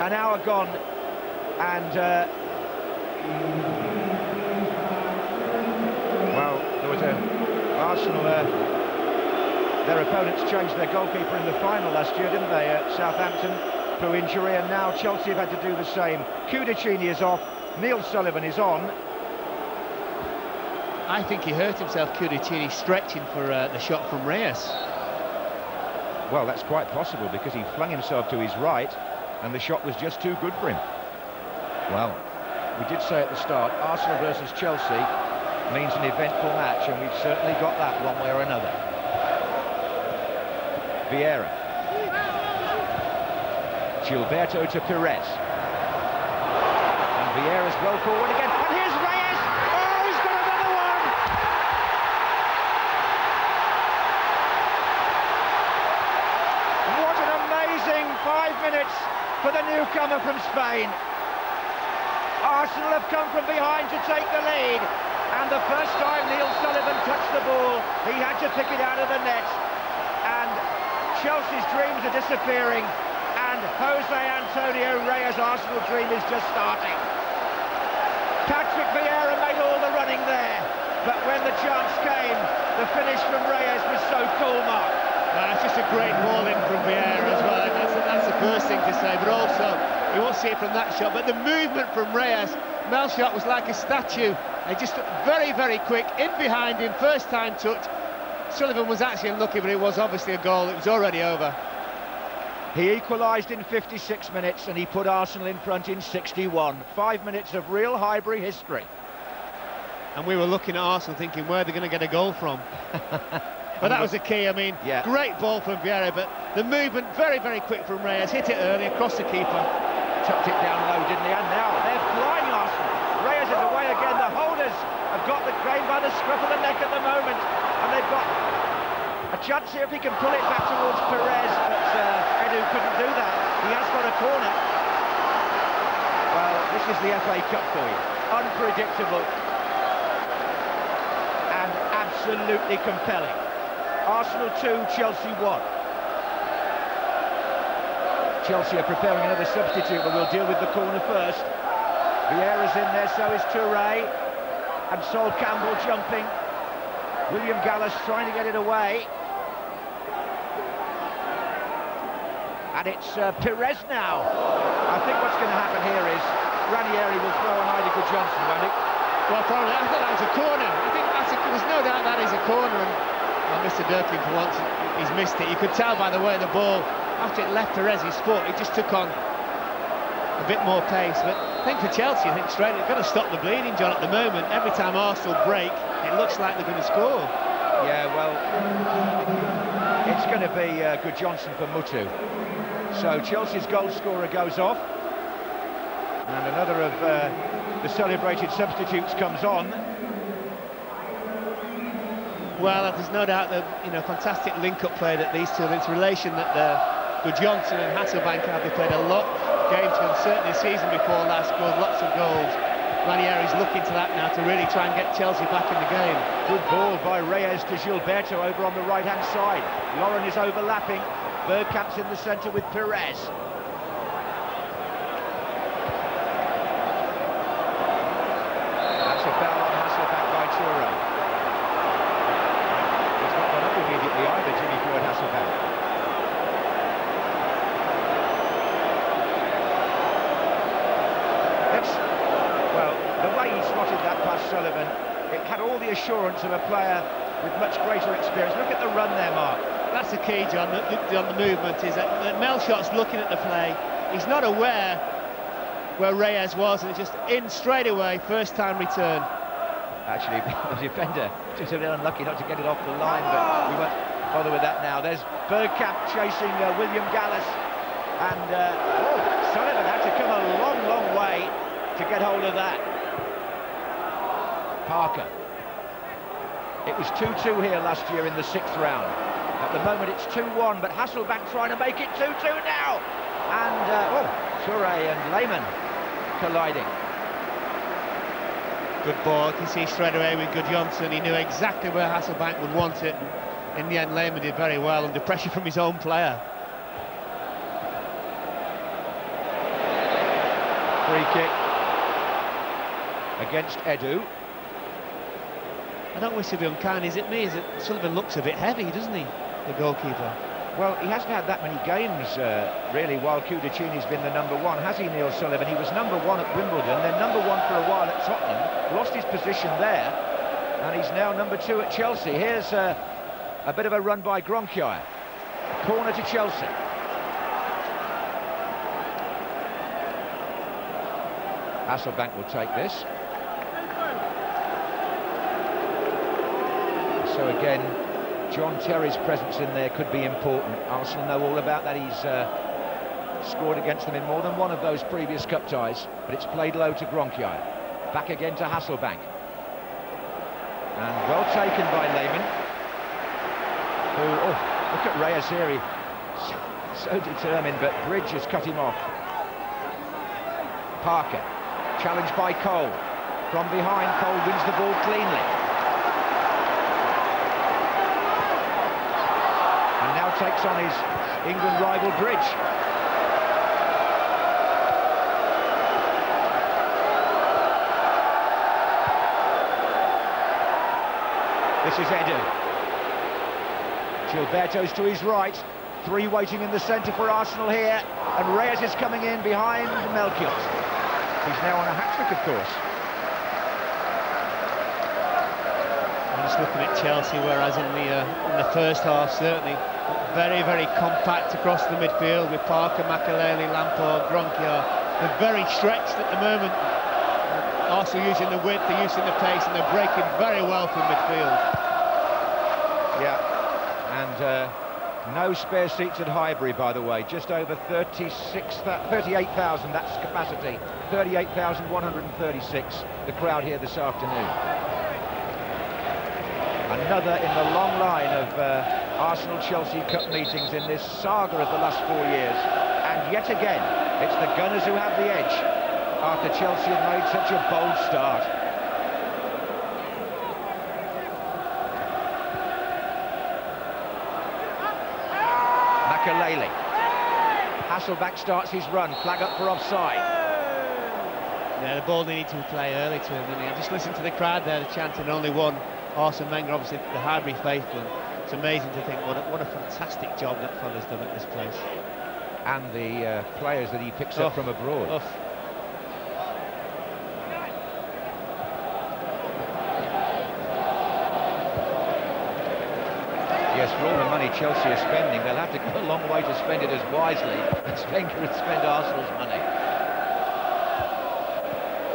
An hour gone, and well, there was Arsenal... their opponents changed their goalkeeper in the final last year, didn't they, at Southampton, through injury, and now Chelsea have had to do the same. Cudicini is off, Neil Sullivan is on. I think he hurt himself, Cudicini, stretching for the shot from Reyes. Well, that's quite possible, because he flung himself to his right, and the shot was just too good for him. Well, we did say at the start, Arsenal versus Chelsea means an eventful match, and we've certainly got that one way or another. Vieira. Gilberto to Perez. And Vieira's well forward again. And here's Reyes! Oh, he's got another one! What an amazing 5 minutes for the newcomer from Spain. Arsenal have come from behind to take the lead. And the first time Neil Sullivan touched the ball, he had to pick it out of the net. And Chelsea's dreams are disappearing, and Jose Antonio Reyes' Arsenal dream is just starting. Patrick Vieira made all the running there, but when the chance came, the finish from Reyes was so cool, Mark. It's just a great ball in from Vieira as well. That's the first thing to say, but also, you won't see it from that shot, but the movement from Reyes, Mel's shot was like a statue, and just very, very quick, in behind him, first time touch. Sullivan was actually unlucky, but it was obviously a goal. It was already over. He equalised in 56 minutes, and he put Arsenal in front in 61. 5 minutes of real Highbury history. And we were looking at Arsenal thinking where they're going to get a goal from. But that was the key. I mean, yeah. Great ball from Vieira, but the movement very, very quick from Reyes. Hit it early across the keeper. tucked it down low, didn't he? And now they're flying, Arsenal. Reyes is away again. The holders have got the game by the scruff of the neck at the moment, and they've got a chance here if he can pull it back towards Perez, but Edu couldn't do that. He has got a corner. Well, this is the FA Cup for you. Unpredictable and absolutely compelling. Arsenal 2, Chelsea 1. Chelsea are preparing another substitute, but we'll deal with the corner first. Vieira's in there, so is Touré. And Sol Campbell jumping. William Gallas trying to get it away. And it's Perez now. I think what's going to happen here is Ranieri will throw on Ida Johnson, won't he? Well, probably. I thought that was a corner. I think there's no doubt that is a corner. And Mr. Durkin, for once, he's missed it. You could tell by the way the ball, after it left Perez's foot, it just took on a bit more pace. But I think for Chelsea, I think straight, they're going to stop the bleeding, John, at the moment. Every time Arsenal break, it looks like they're going to score. Yeah, well, it's going to be Good Johnson for Mutu. So Chelsea's goal scorer goes off. And another of the celebrated substitutes comes on. Well, there's no doubt that, fantastic link-up play that these two, it's relation that Good Johnson and Hasselbank have. They played a lot of games together, certainly the season before last, scored lots of goals. Ranieri's looking to that now to really try and get Chelsea back in the game. Good ball by Reyes to Gilberto over on the right-hand side. Lauren is overlapping. Bergkamp's in the centre with Perez. That's a foul on Hasselbank by Touré. He's not gone up immediately either, Jimmy Floyd Hasselbank. Well, the way he slotted that past Sullivan, it had all the assurance of a player with much greater experience. Look at the run there, Mark. That's the key, John, on the movement, is that Melchot's looking at the play. He's not aware where Reyes was, and it's just in straight away, first time return. Actually, the defender just a bit unlucky not to get it off the line, but we won't bother with that now. There's Bergkamp chasing William Gallas, and Sullivan had to come a long, long way to get hold of that. Parker. It was 2-2 here last year in the 6th round. At the moment it's 2-1, but Hasselbank trying to make it 2-2 now. And Touré and Lehmann colliding. Good ball, you can see straight away with Good Johnson. He knew exactly where Hasselbank would want it. In the end, Lehmann did very well under pressure from his own player. Free kick against Edu. I don't wish to be unkind, is it me? Is it Sullivan looks a bit heavy, doesn't he, the goalkeeper? Well, he hasn't had that many games, really, while Cudicini's been the number one, has he, Neil Sullivan? He was number one at Wimbledon, then number one for a while at Tottenham, lost his position there, and he's now number 2 at Chelsea. Here's a bit of a run by Gronkier. Corner to Chelsea. Hasselbank will take this. So again, John Terry's presence in there could be important. Arsenal know all about that. He's scored against them in more than one of those previous cup ties, but it's played low to Gronkier. Back again to Hasselbank. And well taken by Lehmann. Who, look at Reyes here, he's so determined, but Bridge has cut him off. Parker, challenged by Cole. From behind, Cole wins the ball cleanly. Takes on his England rival Bridge. This is Edu. Gilberto's to his right. 3 waiting in the centre for Arsenal here. And Reyes is coming in behind Melchiot. He's now on a hat-trick, of course. I'm just looking at Chelsea, whereas in the first half, certainly, very, very compact across the midfield with Parker, Makelele, Lampard, Gronkier. They're very stretched at the moment. Arsenal using the width, they're using the pace, and they're breaking very well from midfield. Yeah, and No spare seats at Highbury, by the way. Just over 38,000, that's capacity. 38,136, the crowd here this afternoon. Another in the long line of Arsenal-Chelsea Cup meetings in this saga of the last 4 years. And yet again, it's the Gunners who have the edge after Chelsea have made such a bold start. Makalele. Hasselback starts his run, flag up for offside. Yeah, the ball needed to play early to him, didn't he? Just listen to the crowd there, the chanting only one. Arsene Wenger, obviously the Highbury faithful. It's amazing to think what a fantastic job that fella's done at this place. And the players that he picks up from abroad. Yes, for all the money Chelsea are spending, they'll have to go a long way to spend it as wisely as Wenger would spend Arsenal's money.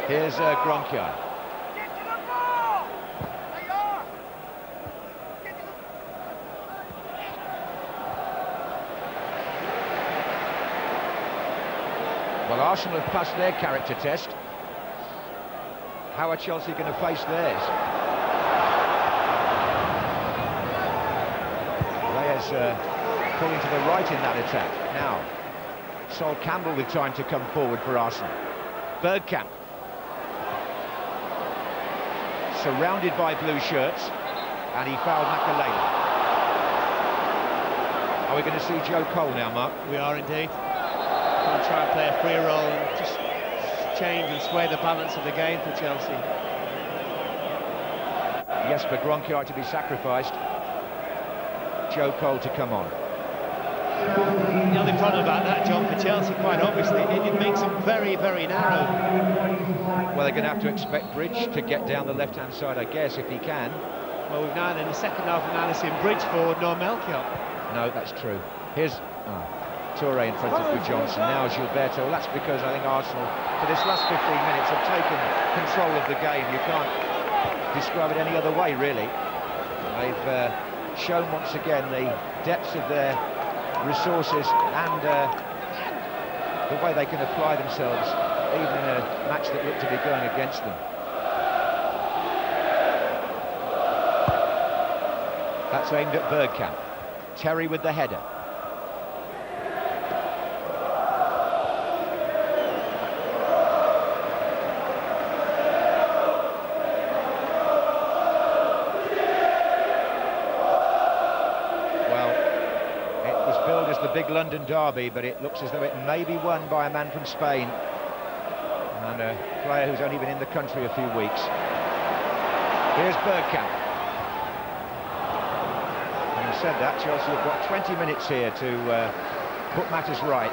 Here's Gronkiar. Well, Arsenal have passed their character test. How are Chelsea going to face theirs? Pulling to the right in that attack. Now, Sol Campbell with time to come forward for Arsenal. Bergkamp. Surrounded by blue shirts, and he fouled Makalele. Are we going to see Joe Cole now, Mark? We are indeed. Going to try and play a free role and just change and sway the balance of the game for Chelsea. Yes, for Gronkiar to be sacrificed. Joe Cole to come on. The only problem about that job for Chelsea, quite obviously, it makes them very, very narrow. Well, they're going to have to expect Bridge to get down the left-hand side, I guess, if he can. Well, we've now in the second half of now seen Bridge forward, no Melchior. No, that's true. Here's Toure in front of Johnson. Now Gilberto. Well, that's because I think Arsenal, for this last 15 minutes, have taken control of the game. You can't describe it any other way, really. They've shown once again the depths of their resources and the way they can apply themselves even in a match that looked to be going against them. That's aimed at Bergkamp. Terry with the header. The big London derby, but it looks as though it may be won by a man from Spain and a player who's only been in the country a few weeks. Here's Bergkamp. Having said that, Chelsea have got 20 minutes here to put matters right.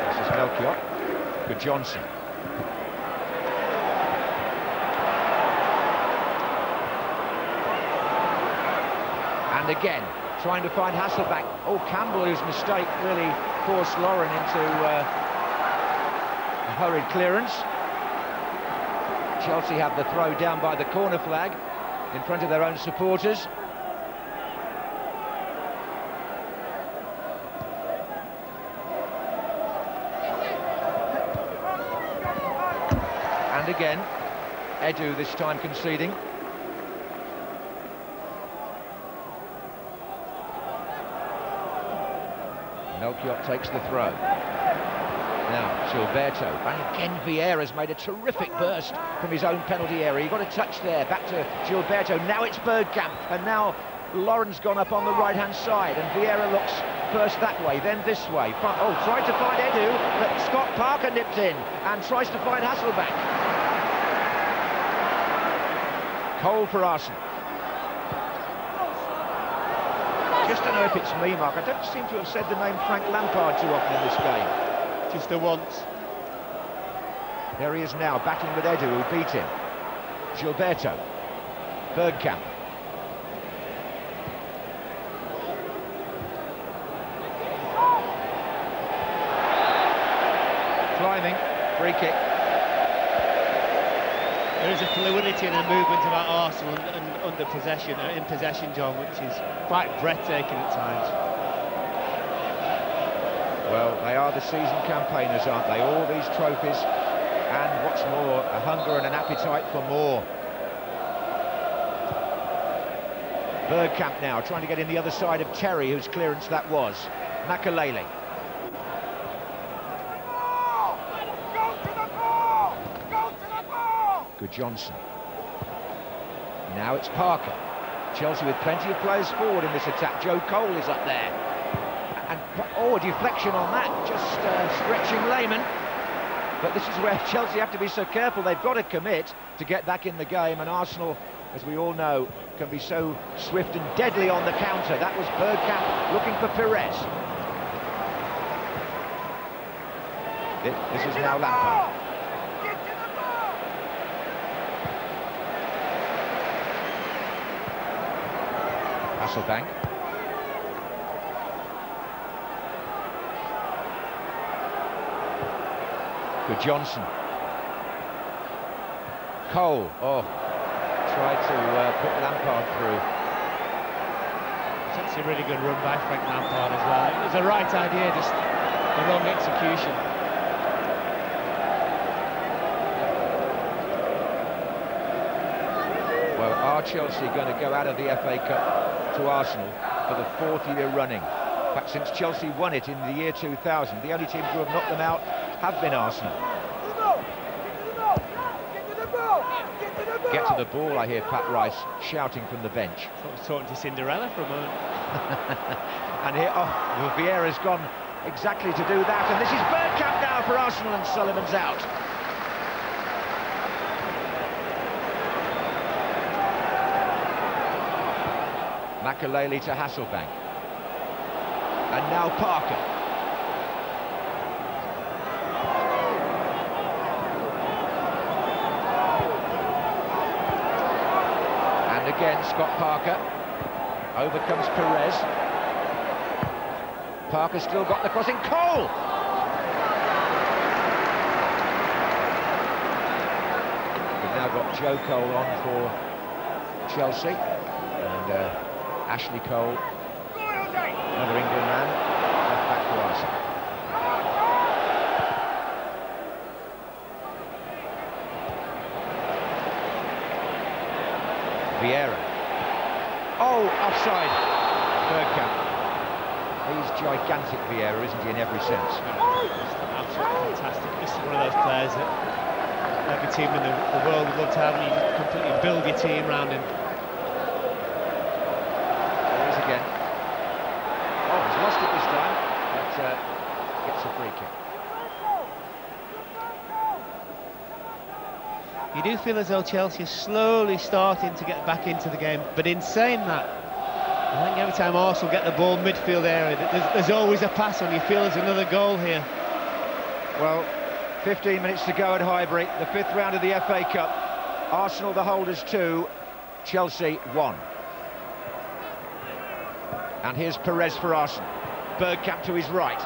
This is Melchior for Johnson. And again, trying to find Hasselback. Oh, Campbell, whose mistake really forced Lauren into a hurried clearance. Chelsea have the throw down by the corner flag in front of their own supporters. And again, Edu this time conceding. Melchior takes the throw. Now, Gilberto. And again, Vieira's made a terrific burst from his own penalty area. He got a touch there. Back to Gilberto. Now it's Bergkamp. And now Lauren's gone up on the right-hand side. And Vieira looks first that way, then this way. Oh, tried to find Edu, but Scott Parker nipped in and tries to find Hasselback. Cole for Arsenal. Just don't know if it's me, Mark. I don't seem to have said the name Frank Lampard too often in this game. Just the once. There he is now, battling with Edu, who beat him. Gilberto. Bergkamp. Climbing. Free kick. There is a fluidity in the movement about Arsenal and under possession, in possession, John, which is quite breathtaking at times. Well, they are the season campaigners, aren't they? All these trophies, and what's more, a hunger and an appetite for more. Bergkamp now trying to get in the other side of Terry, whose clearance that was. Makalele. Good Johnson. Now it's Parker. Chelsea with plenty of players forward in this attack. Joe Cole is up there. And oh, a deflection on that, just stretching Lehmann. But this is where Chelsea have to be so careful. They've got to commit to get back in the game, and Arsenal, as we all know, can be so swift and deadly on the counter. That was Bergkamp looking for Perez. This is now Lampard. Hasselbank. Good Johnson. Cole. Oh, tried to put Lampard through. That's a really good run by Frank Lampard as well. It was the right idea, just the wrong execution. Well, are Chelsea going to go out of the FA Cup to Arsenal for the 4th year running? In fact, since Chelsea won it in the year 2000, the only team to have knocked them out have been Arsenal. Get to the ball, I hear Pat Rice shouting from the bench. I was talking to Cinderella for a moment. And here, oh, Vieira's gone exactly to do that, and this is Bergkamp now for Arsenal, and Sullivan's out. Makalele to Hasselbank. And now Parker. And again, Scott Parker. Over comes Perez. Parker's still got the crossing. Cole! We've now got Joe Cole on for Chelsea. And Ashley Cole, another England man, left back for Arsenal. Vieira. Oh, offside. Bergkamp. He's gigantic, Vieira, isn't he, in every sense? Absolutely fantastic. This is one of those players that every team in the world would love to have, and you just completely build your team around him. Again. Oh, he's lost it this time, but gets a free kick. You do feel as though Chelsea is slowly starting to get back into the game, but in saying that, I think every time Arsenal get the ball midfield area, there's always a pass on. You feel there's another goal here. Well, 15 minutes to go at Highbury, the 5th round of the FA Cup. Arsenal the holders 2, Chelsea 1. And here's Perez for Arsenal. Bergkamp to his right.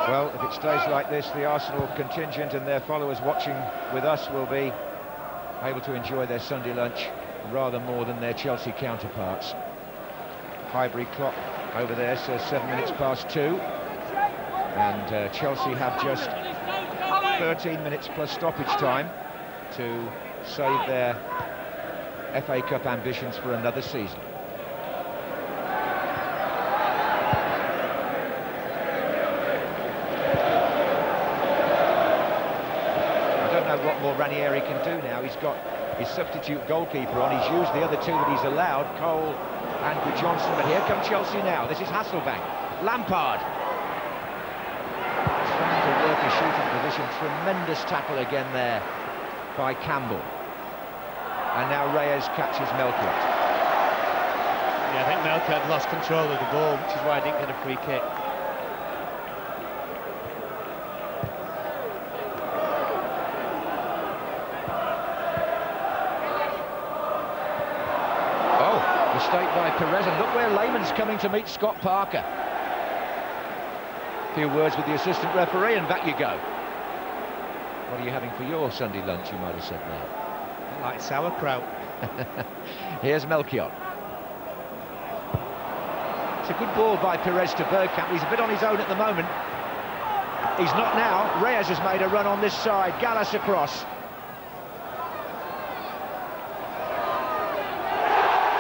Well, if it stays like this, the Arsenal contingent and their followers watching with us will be able to enjoy their Sunday lunch rather more than their Chelsea counterparts. Highbury clock over there says 7 minutes past 2, and Chelsea have just 13 minutes plus stoppage time to save their FA Cup ambitions for another season. What more Ranieri can do now. He's got his substitute goalkeeper on. He's used the other two that he's allowed, Cole and Good Johnson. But here come Chelsea now. This is Hasselbank. Lampard trying to work a shooting position. Tremendous tackle again there by Campbell. And now Reyes catches Melchiot. Yeah, I think Melchiot lost control of the ball, which is why I didn't get a free kick. Evans coming to meet Scott Parker. A few words with the assistant referee and back you go. What are you having for your Sunday lunch, you might have said there. I like sauerkraut. Here's Melchior. It's a good ball by Perez to Bergkamp. He's a bit on his own at the moment. He's not now. Reyes has made a run on this side. Gallas across.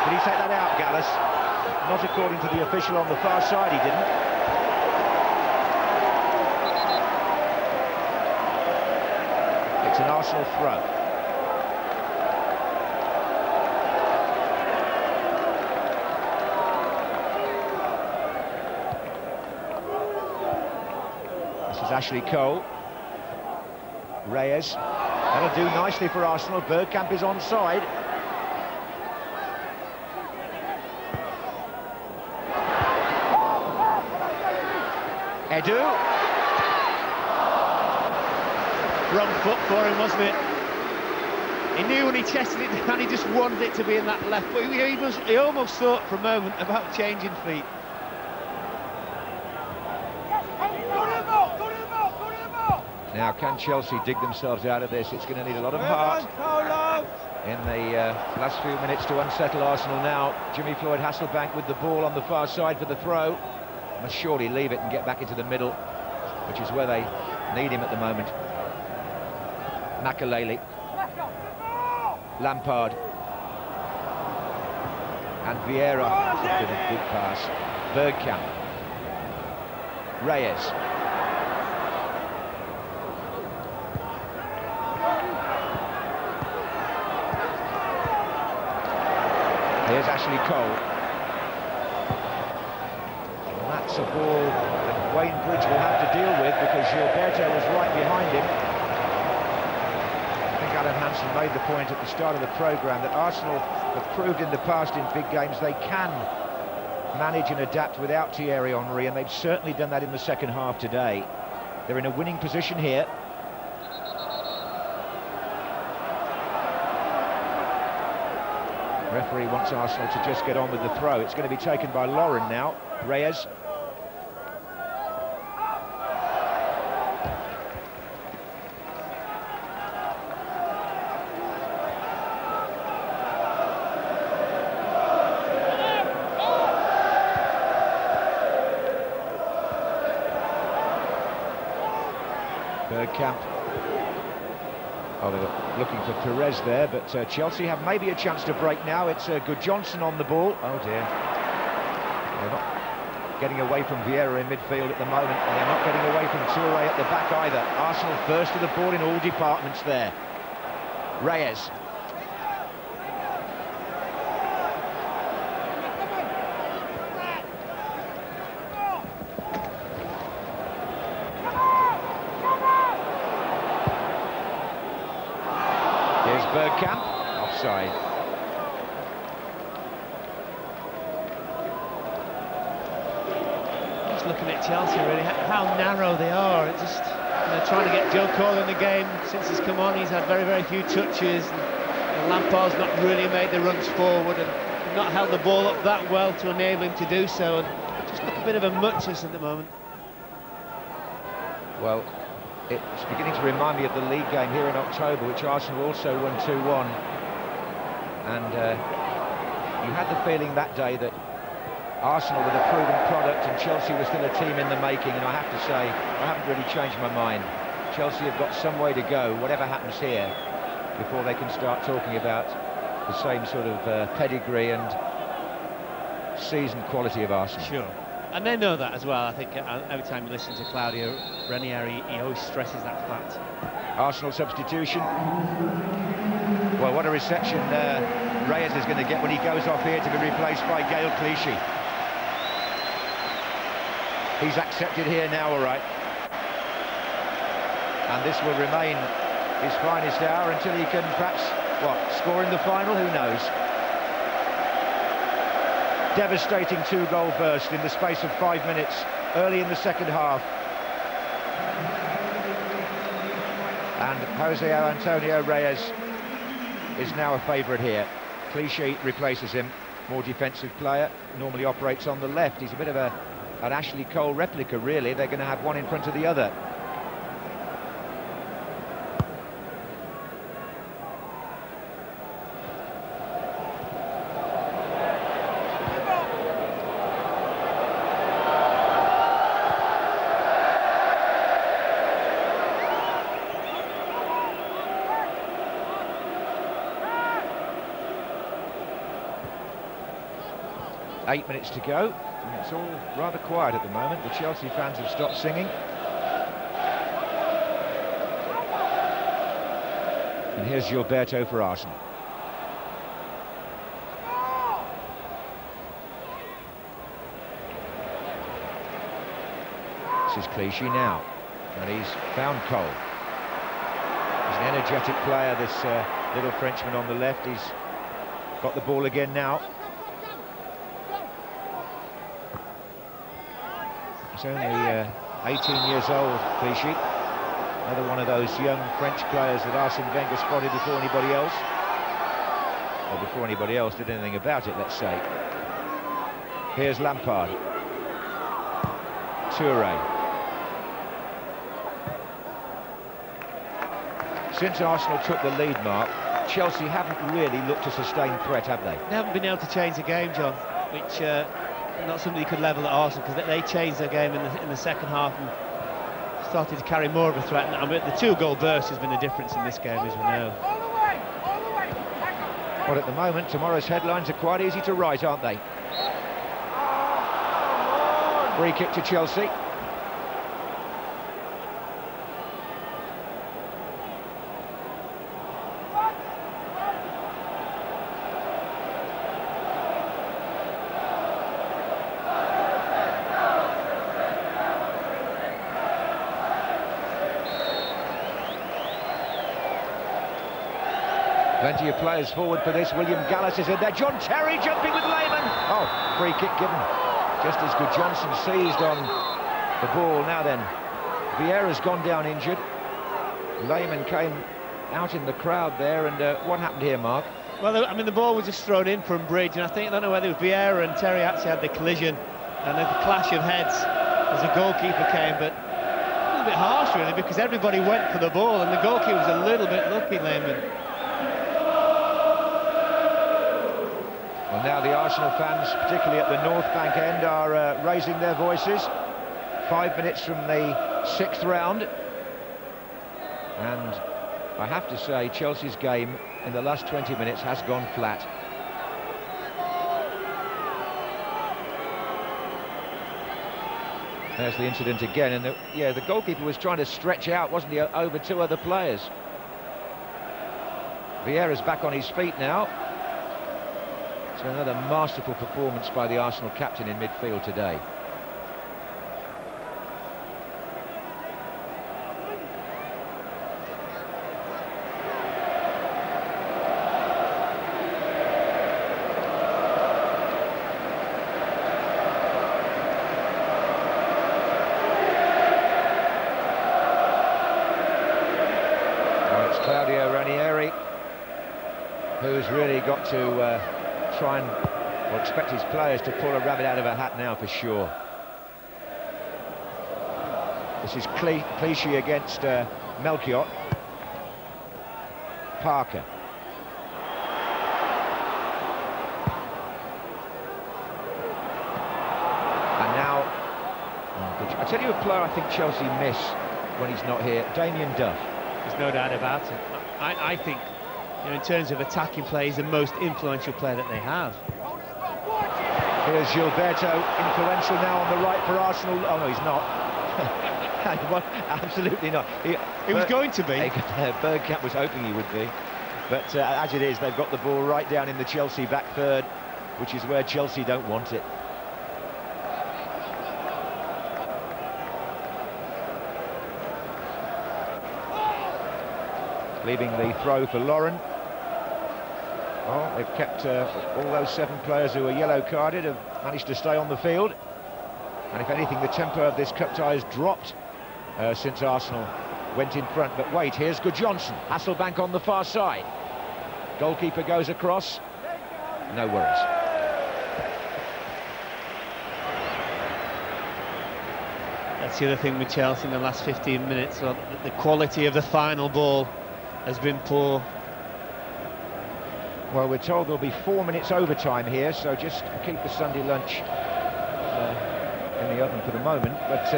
Did he take that out, Gallas? Not according to the official on the far side, he didn't. It's an Arsenal throw. This is Ashley Cole. Reyes. That'll do nicely for Arsenal. Bergkamp is onside. Edu. Wrong foot for him, wasn't it? He knew when he chested it down, he just wanted it to be in that left foot. He almost thought for a moment about changing feet. Now, can Chelsea dig themselves out of this? It's going to need a lot of heart in the last few minutes to unsettle Arsenal now. Jimmy Floyd Hasselbank with the ball on the far side for the throw. Must surely leave it and get back into the middle, which is where they need him at the moment. Makaleli. Lampard. And Vieira. It's been a good pass. Bergkamp. Reyes. Here's Ashley Cole. And that's a ball that Wayne Bridge will have to deal with because Gilberto was right behind him. I think Alan Hansen made the point at the start of the programme that Arsenal have proved in the past in big games they can manage and adapt without Thierry Henry, and they've certainly done that in the second half today. They're in a winning position here. Referee wants Arsenal to just get on with the throw. It's going to be taken by Lauren now. Reyes. Bergkamp. Oh, they were looking for Perez there, but Chelsea have maybe a chance to break now. It's Good Johnson on the ball. Oh dear. They're not getting away from Vieira in midfield at the moment, and they're not getting away from Toure at the back either. Arsenal first to the ball in all departments there. Reyes. Bergkamp, offside. Just looking at Chelsea, really, how narrow they are. It's just, trying to get Joe Cole in the game. Since he's come on, he's had very, very few touches. And Lampard's not really made the runs forward and not held the ball up that well to enable him to do so. And just look a bit of a muchness at the moment. Well, it's beginning to remind me of the league game here in October, which Arsenal also won 2-1. And you had the feeling that day that Arsenal were the proven product and Chelsea was still a team in the making. And I have to say, I haven't really changed my mind. Chelsea have got some way to go, whatever happens here, before they can start talking about the same sort of pedigree and seasoned quality of Arsenal. Sure. And they know that as well. I think every time you listen to Claudio Ranieri, he always stresses that fact. Arsenal substitution. Well, what a reception Reyes is going to get when he goes off here to be replaced by Gaël Clichy. He's accepted here now, all right. And this will remain his finest hour until he can perhaps, score in the final? Who knows? Devastating two-goal burst in the space of 5 minutes early in the second half. And Jose Antonio Reyes is now a favourite here. Clichy replaces him. more defensive player, normally operates on the left. He's a bit of an Ashley Cole replica, really. They're going to have one in front of the other. Eight minutes to go, and it's all rather quiet at the moment. The Chelsea fans have stopped singing. And here's Gilberto for Arsenal. This is Clichy now, and he's found Cole. He's an energetic player, this little Frenchman on the left. He's got the ball again now. He's only 18 years old, Clichy. Another one of those young French players that Arsene Wenger spotted before anybody else. Or before anybody else did anything about it, let's say. Here's Lampard. Touré. Since Arsenal took the lead, Mark, Chelsea haven't really looked a sustained threat, have they? They haven't been able to change the game, John, which not something you could level at Arsenal, because they changed their game in the second half and started to carry more of a threat. I mean, the 2-goal burst has been the difference in this game, as we know. Well, at the moment, tomorrow's headlines are quite easy to write, aren't they? Free kick to Chelsea. Plenty of players forward for this. William Gallas is in there. John Terry jumping with Lehmann. Oh, free kick given. Just as good. Johnson seized on the ball. Now then, Vieira's gone down injured. Lehmann came out in the crowd there, and what happened here, Mark? Well, I mean, the ball was just thrown in from Bridge, and I don't know whether it was Vieira and Terry actually had the collision and the clash of heads as the goalkeeper came, but a little bit harsh really, because everybody went for the ball and the goalkeeper was a little bit lucky, Lehmann. Well, now the Arsenal fans, particularly at the North Bank end, are raising their voices. 5 minutes from the 6th round. And I have to say, Chelsea's game in the last 20 minutes has gone flat. There's the incident again, and the goalkeeper was trying to stretch out, wasn't he, over two other players. Vieira's back on his feet now. So another masterful performance by the Arsenal captain in midfield today. Well, it's Claudio Ranieri who's really got to try and expect his players to pull a rabbit out of a hat now for sure. This is Clichy against Melchiot. Parker. And now, I tell you a player I think Chelsea miss when he's not here, Damien Duff. There's no doubt about it. I think, in terms of attacking play, he's the most influential player that they have. Here's Gilberto, influential now on the right for Arsenal. Oh no, he's not. Absolutely not. He was going to be. Bergkamp was hoping he would be. But as it is, they've got the ball right down in the Chelsea back third, which is where Chelsea don't want it. Leaving the throw for Lauren. Well, they've kept all those 7 players who were yellow carded have managed to stay on the field. And if anything, the tempo of this cup tie has dropped since Arsenal went in front. But wait, here's Gudjohnsen. Hasselbank on the far side. Goalkeeper goes across. No worries. That's the other thing with Chelsea in the last 15 minutes. So the quality of the final ball has been poor. Well, we're told there'll be 4 minutes overtime here, so just keep the Sunday lunch in the oven for the moment. But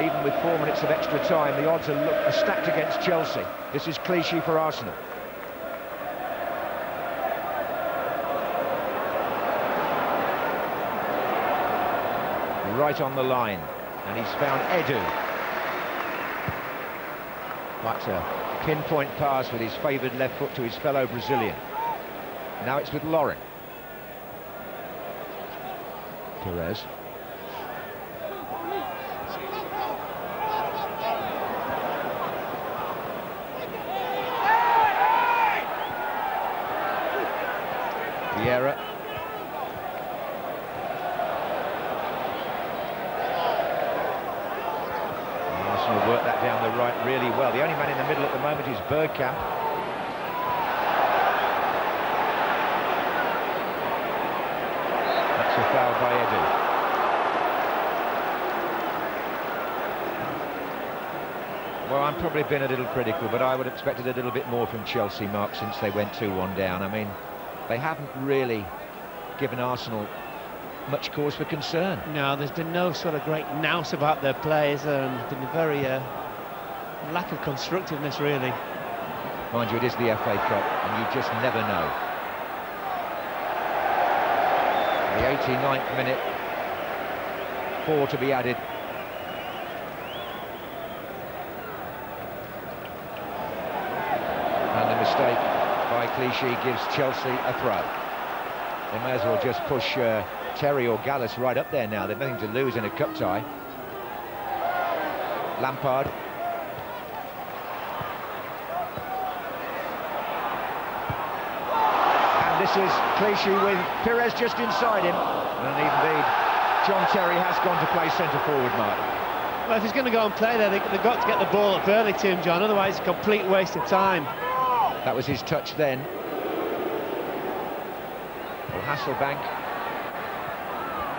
even with 4 minutes of extra time, the odds are stacked against Chelsea. This is Clichy for Arsenal. Right on the line, and he's found Edu. That's a pinpoint pass with his favoured left foot to his fellow Brazilian. Now it's with Lauren. Perez. Vieira. Arsenal work that down the right really well. The only man in the middle at the moment is Bergkamp. That's a foul by Edu. Well, I'm probably been a little critical, but I would have expected a little bit more from Chelsea, Mark, since they went 2-1 down. I mean, they haven't really given Arsenal much cause for concern. No, there's been no sort of great nous about their players, and there's been a very lack of constructiveness, really. Mind you, it is the FA Cup, and you just never know. The 89th minute, 4 to be added. And the mistake by Clichy gives Chelsea a throw. They may as well just push Terry or Gallus right up there now. They've nothing to lose in a cup tie. Lampard. And this is Clichy with Perez just inside him. And indeed, John Terry has gone to play centre forward, Mark. Well, if he's going to go and play there, they've got to get the ball up early to him, John. Otherwise, it's a complete waste of time. That was his touch then. Well, Hasselbank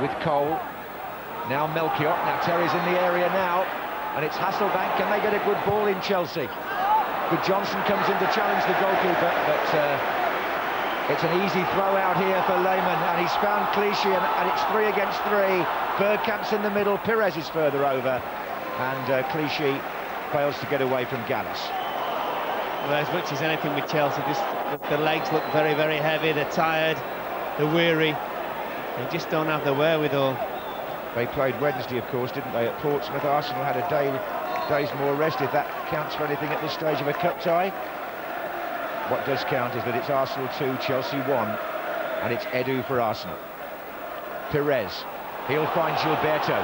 with Cole. Now Melchior. Now Terry's in the area now. And it's Hasselbank. Can they get a good ball in Chelsea? Good Johnson comes in to challenge the goalkeeper, but it's an easy throw out here for Lehmann, and he's found Clichy, and it's 3 against 3. Bergkamp's in the middle, Perez is further over, and Clichy fails to get away from Gallus. Well, as much as anything with Chelsea, the legs look very, very heavy, they're tired, they're weary, they just don't have the wherewithal. They played Wednesday, of course, didn't they, at Portsmouth? Arsenal had a day's more rest, if that counts for anything at this stage of a cup tie. What does count is that it's Arsenal 2, Chelsea 1, and it's Edu for Arsenal. Perez, he'll find Gilberto.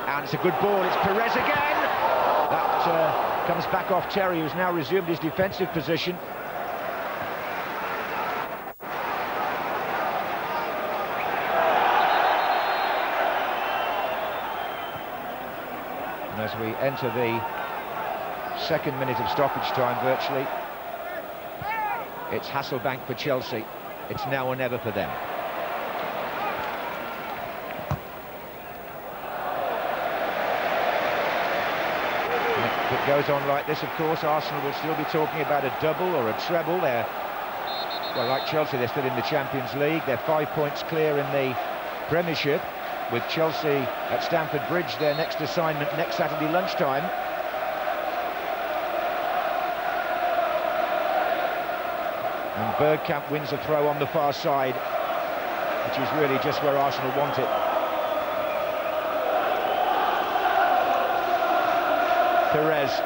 And it's a good ball, it's Perez again! That comes back off Terry, who's now resumed his defensive position. And as we enter the second minute of stoppage time, virtually, it's Hasselbank for Chelsea. It's now or never for them. And if it goes on like this, of course, Arsenal will still be talking about a double or a treble. They're, well, like Chelsea, they're still in the Champions League. They're 5 points clear in the Premiership, with Chelsea at Stamford Bridge, their next assignment next Saturday lunchtime. And Bergkamp wins a throw on the far side, which is really just where Arsenal want it. Perez.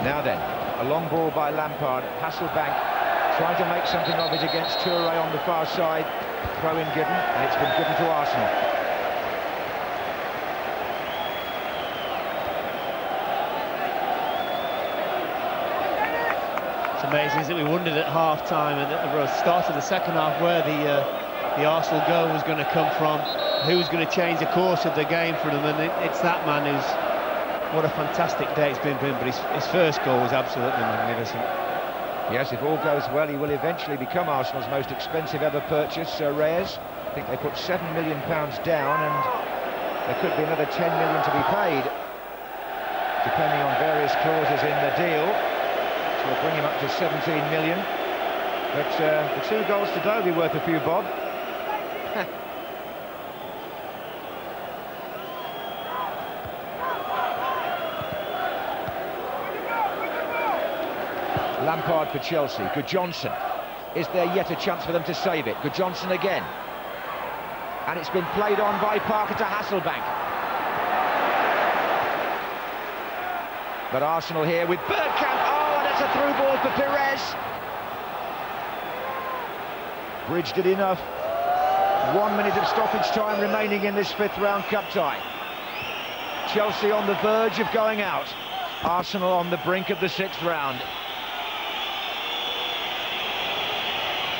Now then, a long ball by Lampard. Hasselbank trying to make something of it against Touré on the far side. Throw in given, and it's been given to Arsenal. Amazing, isn't it? We wondered at half-time and at the start of the second half where the Arsenal goal was going to come from, who's going to change the course of the game for them, and it's that man who's... What a fantastic day it's been for him, but his first goal was absolutely magnificent. Yes, if all goes well, he will eventually become Arsenal's most expensive ever purchase, Reyes. I think they put £7 million down, and there could be another 10 million to be paid, depending on various clauses in the deal, which will bring him up to 17 million. But the 2 goals today will be worth a few bob. Lampard for Chelsea. Good Johnson. Is there yet a chance for them to save it? Good Johnson again. And it's been played on by Parker to Hasselbank. But Arsenal here with Bergkamp. Oh, and it's a through ball for Perez. Bridged it enough. 1 minute of stoppage time remaining in this 5th round cup tie. Chelsea on the verge of going out. Arsenal on the brink of the 6th round.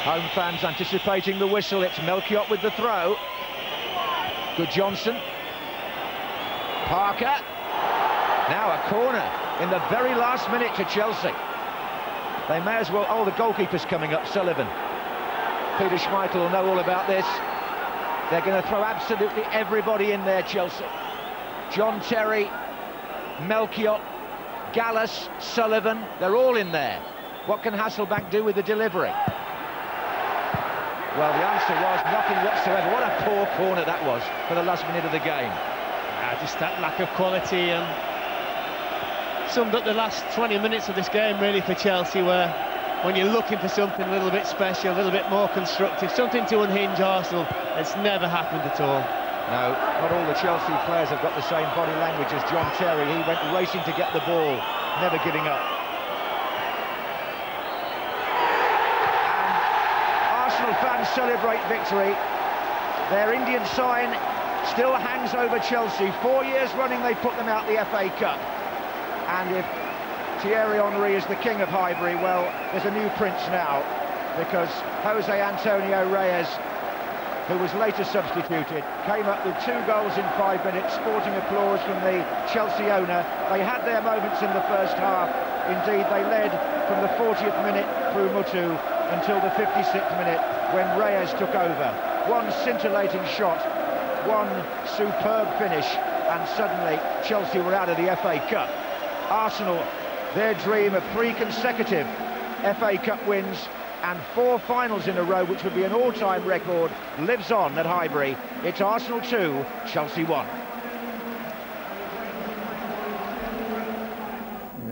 Home fans anticipating the whistle. It's Melchiot with the throw. Good Johnson. Parker. Now a corner in the very last minute to Chelsea. They may as well... Oh, the goalkeeper's coming up, Sullivan. Peter Schmeichel will know all about this. They're going to throw absolutely everybody in there, Chelsea. John Terry, Melchiot, Gallus, Sullivan, they're all in there. What can Hasselbank do with the delivery? Well, the answer was nothing whatsoever. What a poor corner that was for the last minute of the game. Just that lack of quality and summed up the last 20 minutes of this game really for Chelsea, where when you're looking for something a little bit special, a little bit more constructive, something to unhinge Arsenal, it's never happened at all. No, not all the Chelsea players have got the same body language as John Terry. He went racing to get the ball, never giving up. Fans celebrate victory. Their Indian sign still hangs over Chelsea. 4 years running they put them out the FA Cup. And if Thierry Henry is the king of Highbury, well, there's a new prince now, because Jose Antonio Reyes, who was later substituted, came up with 2 goals in 5 minutes, sporting applause from the Chelsea owner. They had their moments in the first half. Indeed, they led from the 40th minute through Mutu until the 56th minute, when Reyes took over. One scintillating shot, one superb finish, and suddenly Chelsea were out of the FA Cup. Arsenal, their dream of 3 consecutive FA Cup wins and 4 finals in a row, which would be an all-time record, lives on at Highbury. It's Arsenal 2, Chelsea 1.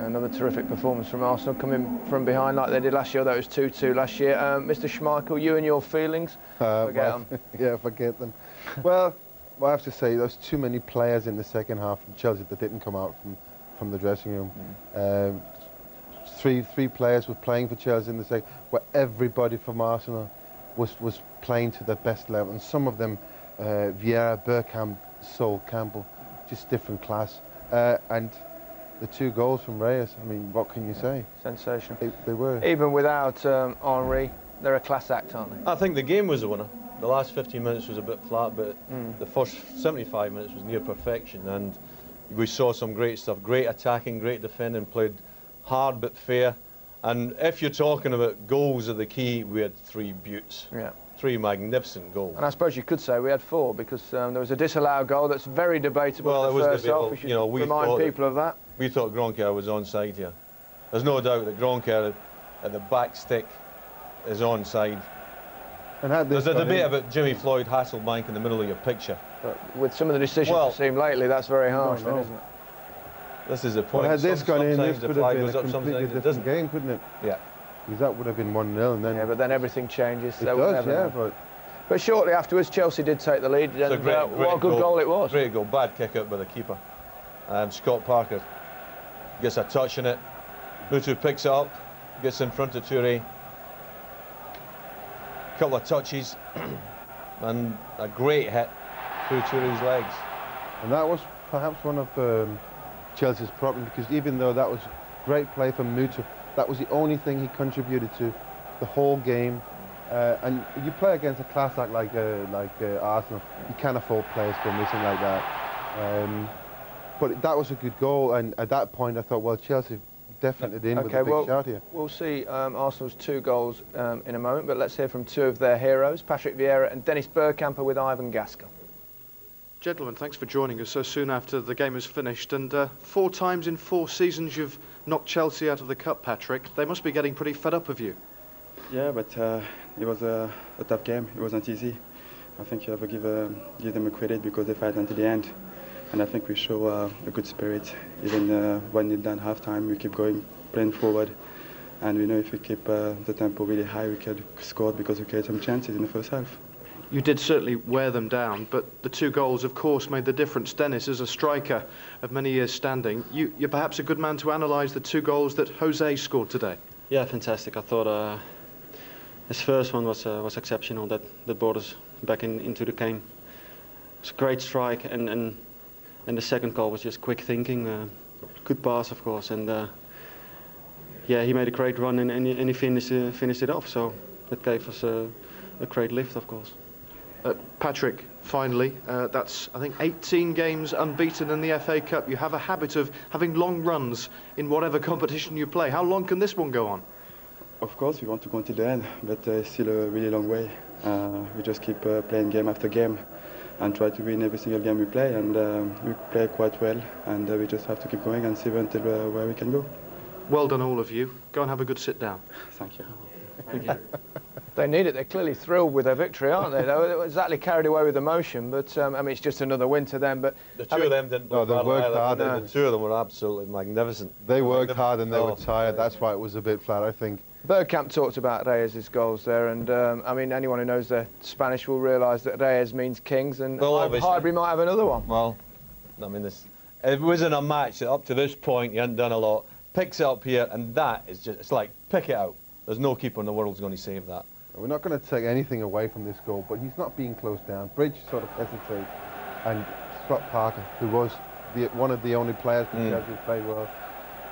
Another terrific performance from Arsenal, coming from behind like they did last year. That was 2-2 last year. Mr. Schmeichel, you and your feelings? Forget them. Yeah, forget them. Well, I have to say, there's too many players in the second half from Chelsea that didn't come out from the dressing room. Three players were playing for Chelsea in the second, where everybody from Arsenal was playing to their best level. And some of them, Vieira, Bergkamp, Sol, Campbell, just different class. And the 2 goals from Reyes, I mean, what can you say? Sensation. They were. Even without Henry, they're a class act, aren't they? I think the game was the winner. The last 15 minutes was a bit flat, but the first 75 minutes was near perfection, and we saw some great stuff. Great attacking, great defending, played hard but fair. And if you're talking about goals are the key, we had 3 beauts. Yeah. 3 magnificent goals. And I suppose you could say we had 4, because there was a disallowed goal that's very debatable. Well, in the first half. We should remind people of that. We thought Gronker was onside here. There's no doubt that Gronker at the back stick is onside. And there's a debate about Jimmy Floyd, Hasselbank in the middle of your picture. But with some of the decisions we've seen lately, that's very harsh, then, isn't it? This is the point. Well, had this gone in, this could have been a completely different game, couldn't it? Yeah. Because that would have been 1-0, and then... Yeah, but then everything changes. It does, yeah, But shortly afterwards, Chelsea did take the lead, and what a good goal it was. Great goal, bad kick out by the keeper. Scott Parker gets a touch in it. Mutu picks it up, gets in front of Toure. Couple of touches, and a great hit through Toure's legs. And that was perhaps one of Chelsea's problems, because even though that was great play from Mutu, that was the only thing he contributed to the whole game. And you play against a class act like Arsenal, you can't afford players go missing like that. But that was a good goal, and at that point I thought, well, Chelsea definitely in with Okay, a big well, shout here. we'll see Arsenal's 2 goals in a moment, but let's hear from 2 of their heroes, Patrick Vieira and Dennis Bergkamp, with Ivan Gaskell. Gentlemen, thanks for joining us so soon after the game is finished. And 4 times in 4 seasons you've knocked Chelsea out of the cup, Patrick. They must be getting pretty fed up of you. Yeah, but it was a tough game. It wasn't easy. I think you have to give them a credit because they fight until the end. And I think we show a good spirit. Even 1-0 down half-time, we keep going, playing forward. And we know if we keep the tempo really high, we can score because we create some chances in the first half. You did certainly wear them down, but the 2 goals, of course, made the difference. Dennis, as a striker of many years standing, you're perhaps a good man to analyse the 2 goals that Jose scored today. Yeah, fantastic. I thought his first one was exceptional. That brought us back into the game. It was a great strike, and the second goal was just quick thinking, good pass, of course, and yeah, he made a great run and he finished it off. So that gave us a great lift, of course. Patrick, finally, that's, I think, 18 games unbeaten in the FA Cup. You have a habit of having long runs in whatever competition you play. How long can this one go on? Of course, we want to go until the end, but it's still a really long way. We just keep playing game after game and try to win every single game we play, and we play quite well, and we just have to keep going and see until where we can go. Well done, all of you. Go and have a good sit down. Thank you. Thank you. They need it. They're clearly thrilled with their victory, aren't they? They were exactly carried away with emotion, but I mean, it's just another win to them. But The 2 of them didn't No, they worked hard. The 2 of them were absolutely magnificent. They worked hard and they were Oh, tired. That's why it was a bit flat, I think. Bergkamp talked about Reyes' goals there, and I mean, anyone who knows the Spanish will realise that Reyes means kings, and Well, obviously. Highbury might have another one. Well, I mean, it wasn't a match that up to this point you hadn't done a lot. Picks it up here, and that is just, it's like, pick it out. There's no keeper in the world who's going to save that. We're not going to take anything away from this goal, but he's not being closed down. Bridge sort of hesitates, and Scott Parker, who was one of the only players that Chelsea played well,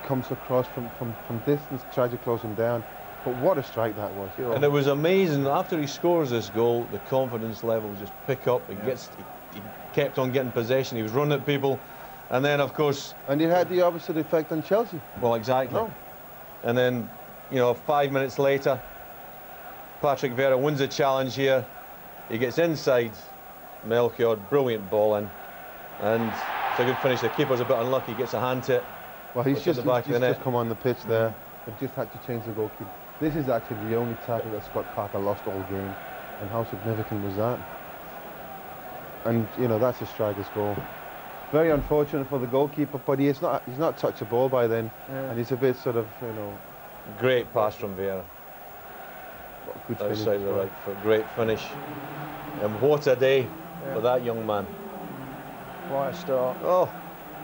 comes across from distance, tries to close him down. But what a strike that was. And it was amazing, after he scores this goal, the confidence levels just pick up. He kept on getting possession, he was running at people, and then, of course... And it had the opposite effect on Chelsea. Well, exactly. No. And then, you know, 5 minutes later, Patrick Vieira wins the challenge here. He gets inside Melchior, brilliant ball in, and it's a good finish. The keeper's a bit unlucky, gets a hand to it. Well, he's just net. come on the pitch there. They've just had to change the goalkeeper. This is actually the only tackle that Scott Parker lost all game, and how significant was that? And you know, that's a striker's goal. Very unfortunate for the goalkeeper, but he's not touched a ball by then, and he's a bit sort of, you know. Great pass from Vieira. Good finish. Outside the right foot, great finish. And what a day for that young man. Quite a start. Oh.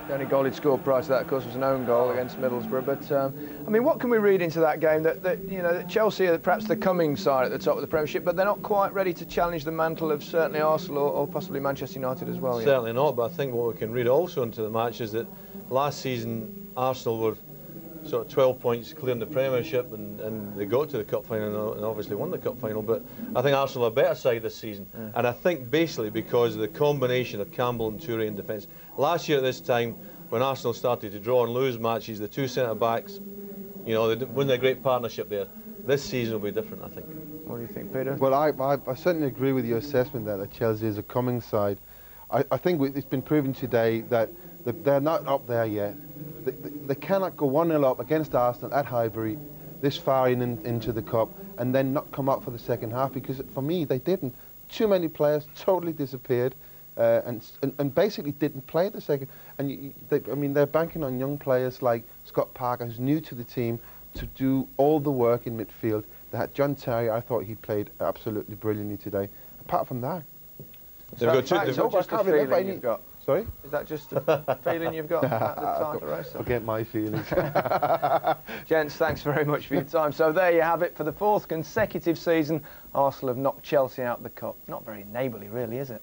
The only goal he'd scored prior to that, of course, was an own goal against Middlesbrough. But I mean, what can we read into that game? That you know, that Chelsea are perhaps the coming side at the top of the Premiership, but they're not quite ready to challenge the mantle of certainly Arsenal or possibly Manchester United as well. Certainly not. But I think what we can read also into the match is that last season Arsenal were sort of 12 points clearing the Premiership, and they got to the cup final and obviously won the cup final. But I think Arsenal are a better side this season, and I think basically because of the combination of Campbell and Toure in defence. Last year at this time, when Arsenal started to draw and lose matches, the 2 centre-backs, you know, they wasn't a great partnership there. This season will be different, I think. What do you think, Peter? Well, I certainly agree with your assessment there that Chelsea is a coming side. I think it's been proven today that they're not up there yet. They cannot go 1-0 up against Arsenal at Highbury this far into the cup and then not come up for the second half, because for me they didn't. Too many players totally disappeared and basically didn't play the second. And I mean, they're banking on young players like Scott Parker, who's new to the team, to do all the work in midfield. They had John Terry. I thought he played absolutely brilliantly today. Apart from that, They've got just a feeling you've got. Sorry? Is that just a feeling you've got at the time of the race? Forget my feelings. Gents, thanks very much for your time. So there you have it. For the 4th consecutive season, Arsenal have knocked Chelsea out of the cup. Not very neighbourly, really, is it?